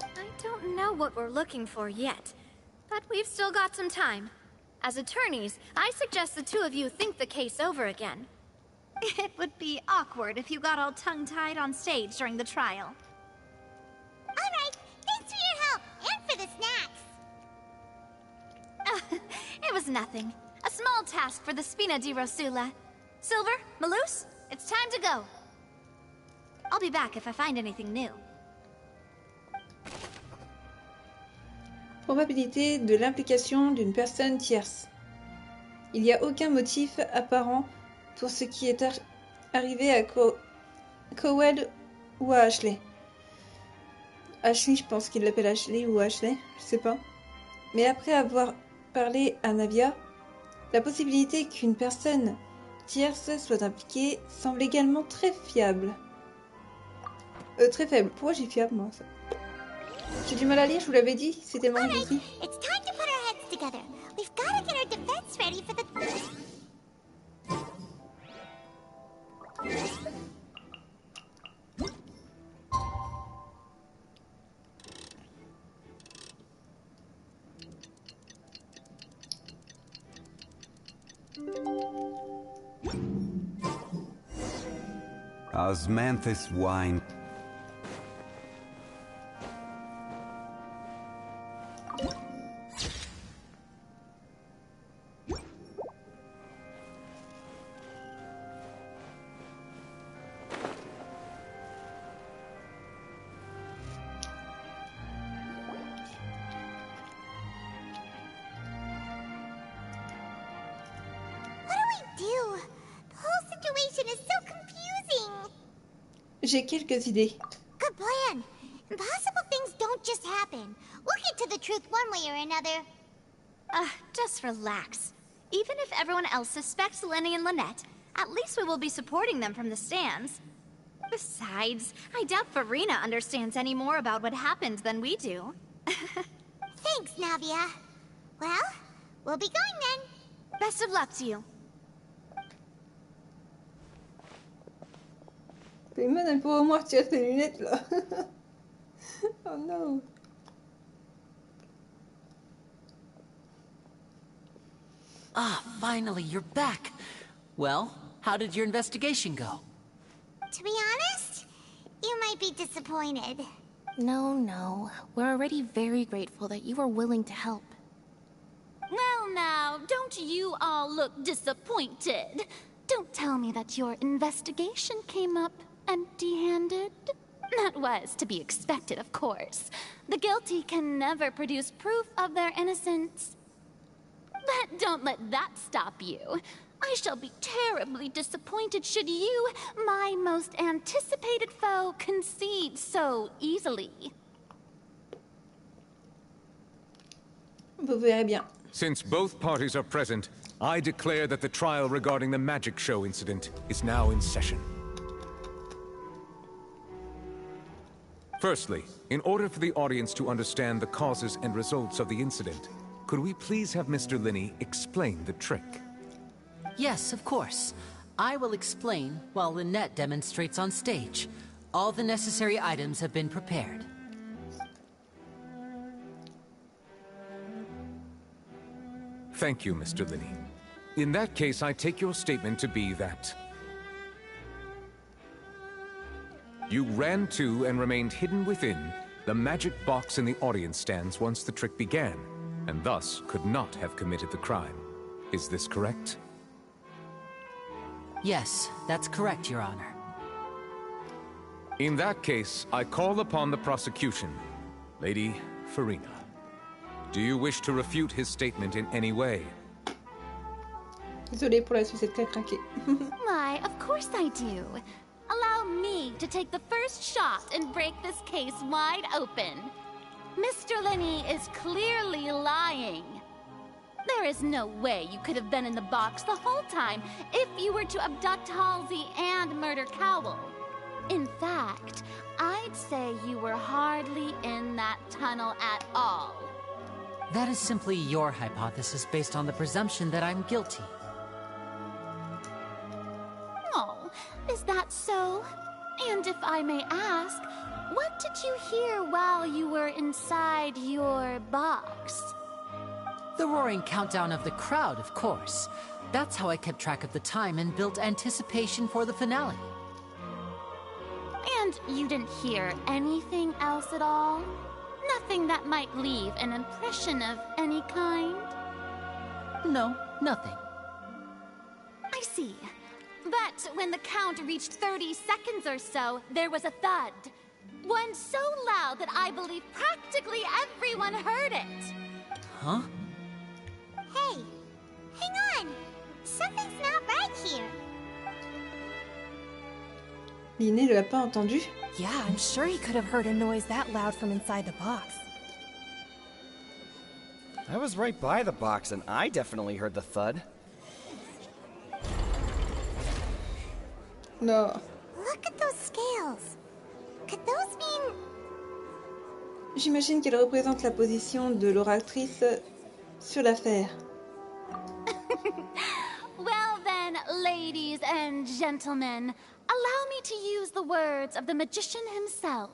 I don't know what we're looking for yet, but we've still got some time. As attorneys, I suggest the 2 of you think the case over again. It would be awkward if you got all tongue-tied on stage during the trial. Alright, thanks for your help, and for the snacks. It was nothing. A small task for the Spina di Rosula. Silver, Malouse, it's time to go. I'll be back if I find anything new. Probabilité de l'implication d'une personne tierce. Il n'y a aucun motif apparent pour ce qui est arrivé à Cowell ou à Ashley. Ashley, je pense qu'il l'appelle Ashley ou Ashley, je sais pas. Mais après avoir parlé à Navia, la possibilité qu'une personne tierce soit impliquée semble également très fiable. Très faible. Pourquoi j'ai fiable, moi ça? J'ai du mal à lire, je vous l'avais dit, c'était mon souci. It's time to put our heads together. We've got to get our defense ready for the... Osmanthus wine. J'ai quelques idées. Good plan. Impossible things don't just happen. We'll get to the truth one way or another. Just relax. Even if everyone else suspects Lenny and Lynette, at least we will be supporting them from the stands. Besides, I doubt Farina understands any more about what happened than we do. Thanks, Navia. Well, we'll be going then. Best of luck to you. Payman, elle pourrait au moins retirer ses lunettes là. Oh no. Ah, finally, you're back. Well, how did your investigation go? To be honest, you might be disappointed. No. We're already very grateful that you were willing to help. Well now, don't you all look disappointed? Don't tell me that your investigation came up empty-handed. That was to be expected, of course. The guilty can never produce proof of their innocence. But don't let that stop you. I shall be terribly disappointed should you, my most anticipated foe, concede so easily. Vous verrez bien. Since both parties are present, I declare that the trial regarding the magic show incident is now in session. Firstly, in order for the audience to understand the causes and results of the incident, could we please have Mr. Linney explain the trick? Yes, of course. I will explain while Lynette demonstrates on stage. All the necessary items have been prepared. Thank you, Mr. Linney. In that case, I take your statement to be that you ran to and remained hidden within the magic box in the audience stands once the trick began, and thus could not have committed the crime. Is this correct? Yes, that's correct, Your Honor. In that case, I call upon the prosecution. Lady Farina, do you wish to refute his statement in any way? Désolée pour la sucette qui a craqué. Why, of course I do. Allow me to take the first shot and break this case wide open. Mr. Linney is clearly lying. There is no way you could have been in the box the whole time if you were to abduct Halsey and murder Cowell. In fact, I'd say you were hardly in that tunnel at all. That is simply your hypothesis based on the presumption that I'm guilty. Oh, is that so? And if I may ask, what did you hear while you were inside your box? The roaring countdown of the crowd, of course. That's how I kept track of the time and built anticipation for the finale. And you didn't hear anything else at all? Nothing that might leave an impression of any kind? No, nothing. I see. But when the count reached 30 seconds or so, there was a thud. One so loud that I believe practically everyone heard it. Huh? Hey, hang on. Something's not right here. Linné ne l'a pas entendu? Yeah, I'm sure he could have heard a noise that loud from inside the box. I was right by the box, and I definitely heard the thud. No. Look at those scales. Could those mean... J'imagine qu'elle représente la position de l'oratrice sur l'affaire. Well then, ladies and gentlemen, allow me to use the words of the magician himself.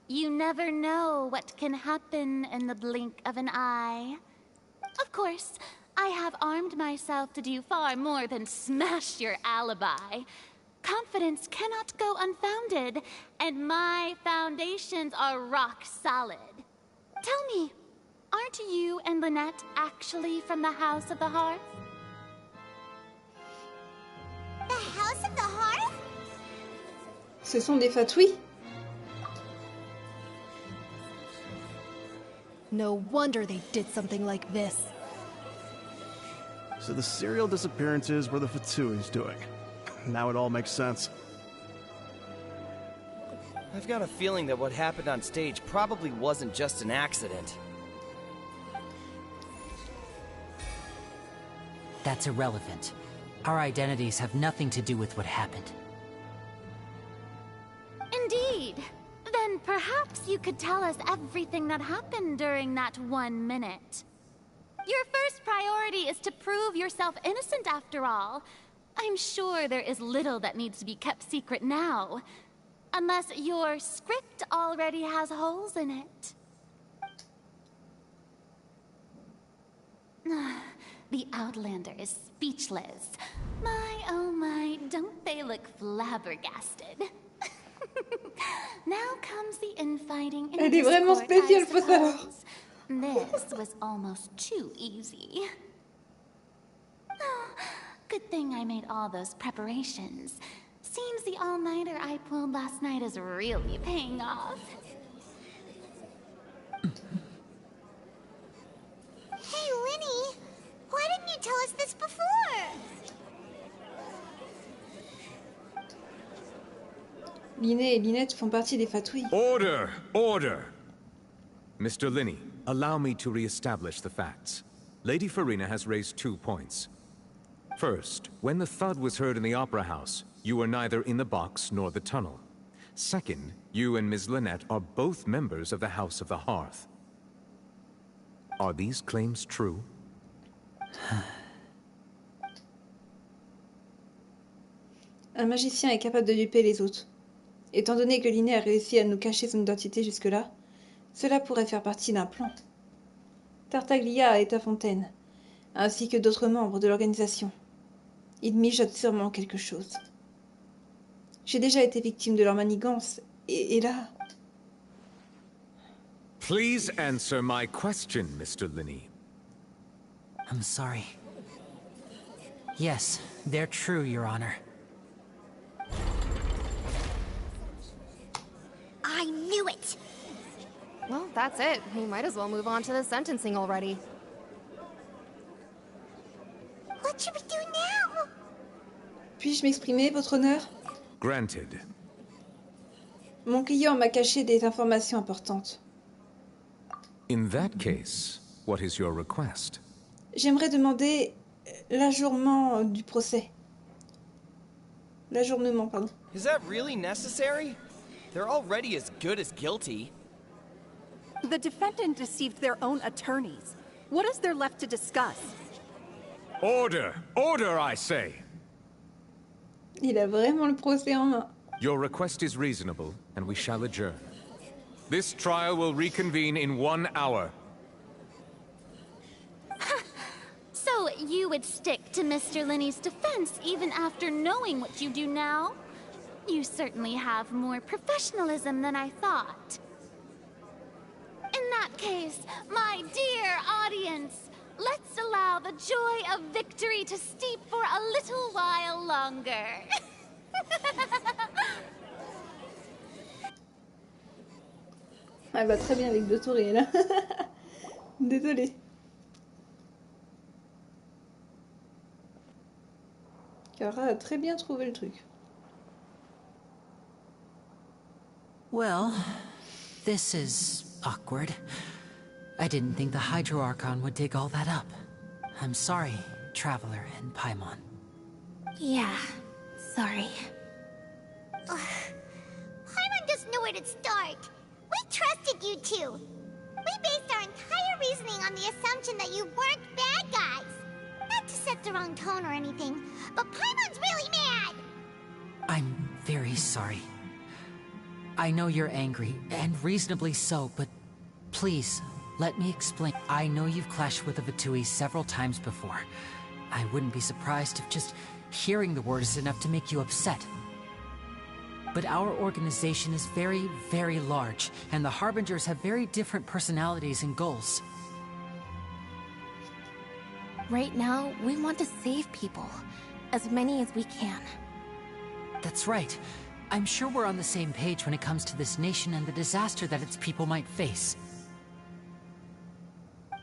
You never know what can happen in the blink of an eye. Of course, I have armed myself to do far more than smash your alibi. confidence cannot go unfounded, and my foundations are rock solid. Tell me, aren't you and Lynette actually from the House of the Hearth? The House of the Hearth? Ce sont des fatouilles. No wonder they did something like this. So the serial disappearances were the Fatoui's doing. Now it all makes sense. I've got a feeling that what happened on stage probably wasn't just an accident. That's irrelevant. Our identities have nothing to do with what happened. Indeed. Then perhaps you could tell us everything that happened during that 1 minute. Your first priority is to prove yourself innocent after all. I'm sure there is little that needs to be kept secret now. Unless your script already has holes in it. The Outlander is speechless. My, oh my, don't they look flabbergasted? Now comes the infighting in Elle est vraiment Discord, spéciale, I faut savoir. suppose. This was almost too easy. Good thing I made all those preparations. Seems the all-nighter I pulled last night is really paying off. Hey, Linny! Why didn't you tell us this before? Linné et Lynette font partie des fatouilles. Order! Order! Mr. Linney, allow me to re-establish the facts. Lady Farina has raised 2 points. First, when the thud was heard in the Opera House, you were neither in the box nor the tunnel. Second, you and Ms. Lynette are both members of the House of the Hearth. Are these claims true? Un magicien est capable de duper les autres. Étant donné que Linné a réussi à nous cacher son identité jusque-là, cela pourrait faire partie d'un plan. Tartaglia est à Fontaine, ainsi que d'autres membres de l'organisation. Ils mijotent sûrement quelque chose. J'ai déjà été victime de leur manigance, et là... Please answer my question, Mr. Linney. I'm sorry. Yes, they're true, Your Honor. I knew it! Well, that's it. We might as well move on to the sentencing already. What should we do now? Puis-je m'exprimer, votre honneur? Granted. Mon client m'a caché des informations importantes. In that case, what is your request? J'aimerais demander l'ajournement du procès. L'ajournement, pardon. Is that really necessary? They're already as good as guilty. The defendant deceived their own attorneys. What is there left to discuss? Order! Order, I say! Il a vraiment le procès en main. Your request is reasonable, and we shall adjourn. This trial will reconvene in 1 hour. So you would stick to Mr. Linney's defense even after knowing what you do now? You certainly have more professionalism than I thought. In that case, my dear audience, let's allow the joy of victory to steep for a little while longer. Elle va très bien avec deux tourées, là. Désolée. Cara a très bien trouvé le truc. Well, this is awkward. I didn't think the Hydro Archon would dig all that up. I'm sorry, Traveler and Paimon. Yeah, sorry. Paimon doesn't know where to start. We trusted you two. We based our entire reasoning on the assumption that you weren't bad guys. Not to set the wrong tone or anything, but Paimon's really mad! I'm very sorry. I know you're angry, and reasonably so, but please, let me explain. I know you've clashed with the Fatui several times before. I wouldn't be surprised if just hearing the word is enough to make you upset. but our organization is very, very large, and the Harbingers have very different personalities and goals. Right now, we want to save people. As many as we can. That's right. I'm sure we're on the same page when it comes to this nation and the disaster that its people might face.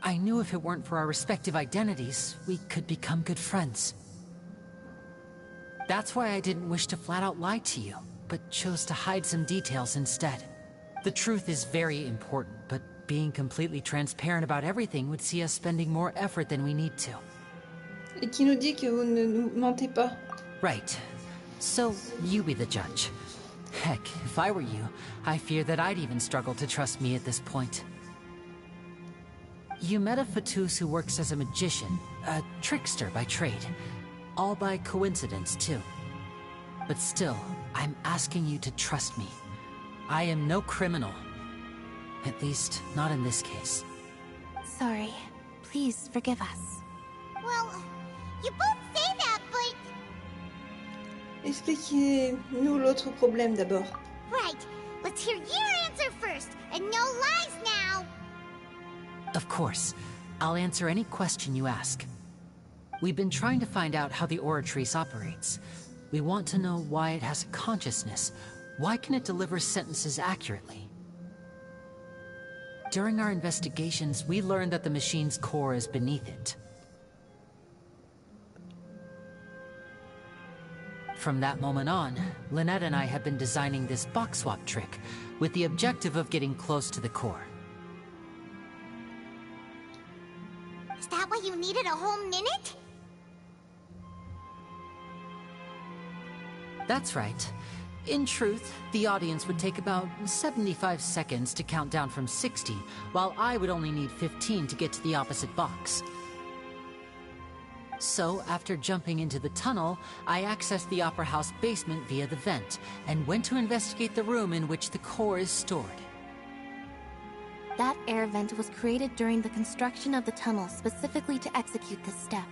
I knew if it weren't for our respective identities, we could become good friends. That's why I didn't wish to flat out lie to you, but chose to hide some details instead. The truth is very important, but being completely transparent about everything would see us spending more effort than we need to. Et qui nous dit que vous ne nous mentez pas? Right. So, you be the judge. Heck, if I were you, I fear that I'd even struggle to trust me at this point. You met a Fatus who works as a magician, a trickster by trade. All by coincidence, too. But still, I'm asking you to trust me. I am no criminal. At least, not in this case. Sorry. Please forgive us. Well, you both say that, but... Expliquez-nous l'autre problème d'abord. Right. Let's hear your answer first, and no lies now! Of course. I'll answer any question you ask. We've been trying to find out how the Oratrice operates. We want to know why it has a consciousness. Why can it deliver sentences accurately? During our investigations, we learned that the machine's core is beneath it. From that moment on, Lynette and I have been designing this box swap trick, with the objective of getting close to the core. Is that why you needed a whole minute? That's right. In truth, the audience would take about 75 seconds to count down from 60, while I would only need 15 to get to the opposite box. So, after jumping into the tunnel, I accessed the Opera House basement via the vent, and went to investigate the room in which the core is stored. That air vent was created during the construction of the tunnel specifically to execute this step.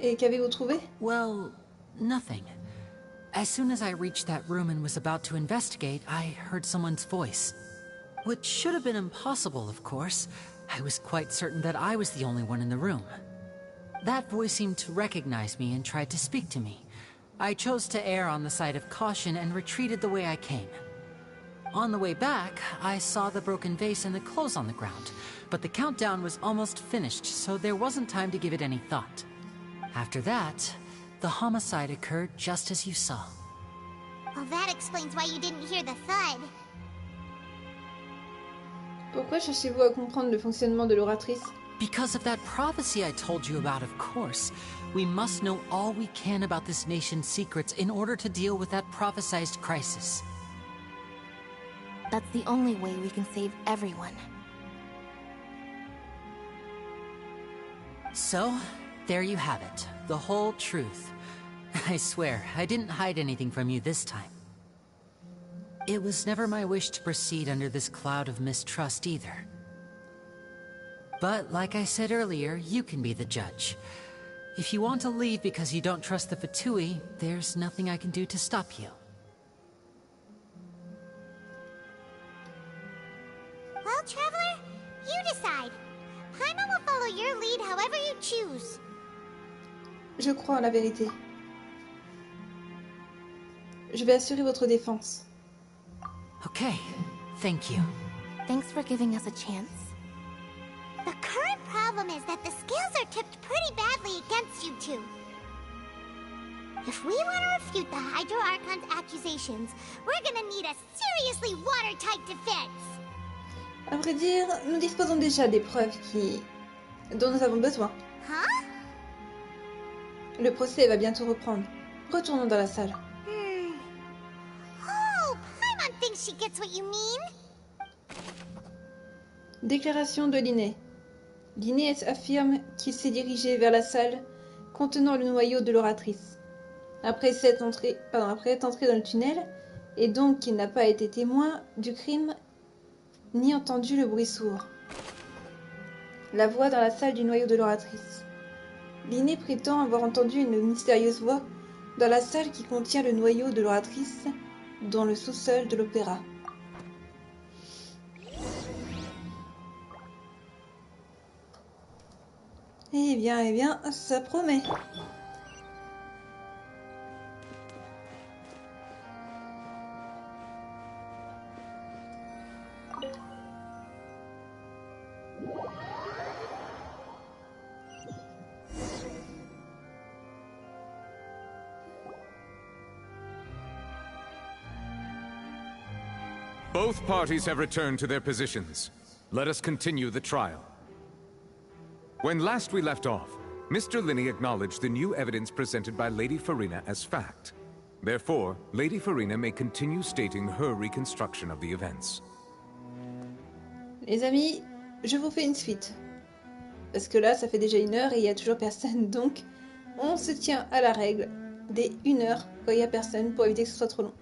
Et qu'avez-vous trouvé? Well, nothing. As soon as I reached that room and was about to investigate, I heard someone's voice. Which should have been impossible, of course. I was quite certain that I was the only one in the room. That voice seemed to recognize me and tried to speak to me. I chose to err on the side of caution and retreated the way I came. On the way back, I saw the broken vase and the clothes on the ground, but the countdown was almost finished, so there wasn't time to give it any thought. After that, the homicide occurred just as you saw. Well, that explains why you didn't hear the thud. Pourquoi cherchez-vous à comprendre le fonctionnement de l'oratrice? Because of that prophecy I told you about, of course. We must know all we can about this nation's secrets in order to deal with that prophesized crisis. That's the only way we can save everyone. So, there you have it. The whole truth. I swear, I didn't hide anything from you this time. It was never my wish to proceed under this cloud of mistrust either. But, like I said earlier, you can be the judge. If you want to leave because you don't trust the Fatui, there's nothing I can do to stop you. Well, Traveler, you decide. Paimon will follow your lead however you choose. Je crois en la vérité. Je vais assurer votre défense. Okay, thank you. Thanks for giving us a chance. The current problem is that the scales are tipped pretty badly against you two. If we want to refute the Hydro Archon's accusations, we're gonna need a seriously watertight defense. À vrai dire, nous disposons déjà des preuves dont nous avons besoin. Huh? Le procès va bientôt reprendre. Retournons dans la salle. Oh, Paimon thinks she gets what you mean. Déclaration de Linné. Linné affirme qu'il s'est dirigé vers la salle contenant le noyau de l'oratrice. Après être entré dans le tunnel, et donc qu'il n'a pas été témoin du crime ni entendu le bruit sourd. La voix dans la salle du noyau de l'oratrice. Linné prétend avoir entendu une mystérieuse voix dans la salle qui contient le noyau de l'oratrice, dans le sous-sol de l'opéra. Eh bien, ça promet. Both parties have returned to their positions. Let us continue the trial. When last we left off, Mr. Linney acknowledged the new evidence presented by Lady Farina as fact. Therefore, Lady Farina may continue stating her reconstruction of the events. Les amis, je vous fais une suite. Parce que là, ça fait déjà 1 heure et il n'y a toujours personne, donc on se tient à la règle des 1 heure quand il n'y a personne pour éviter que ce soit trop long.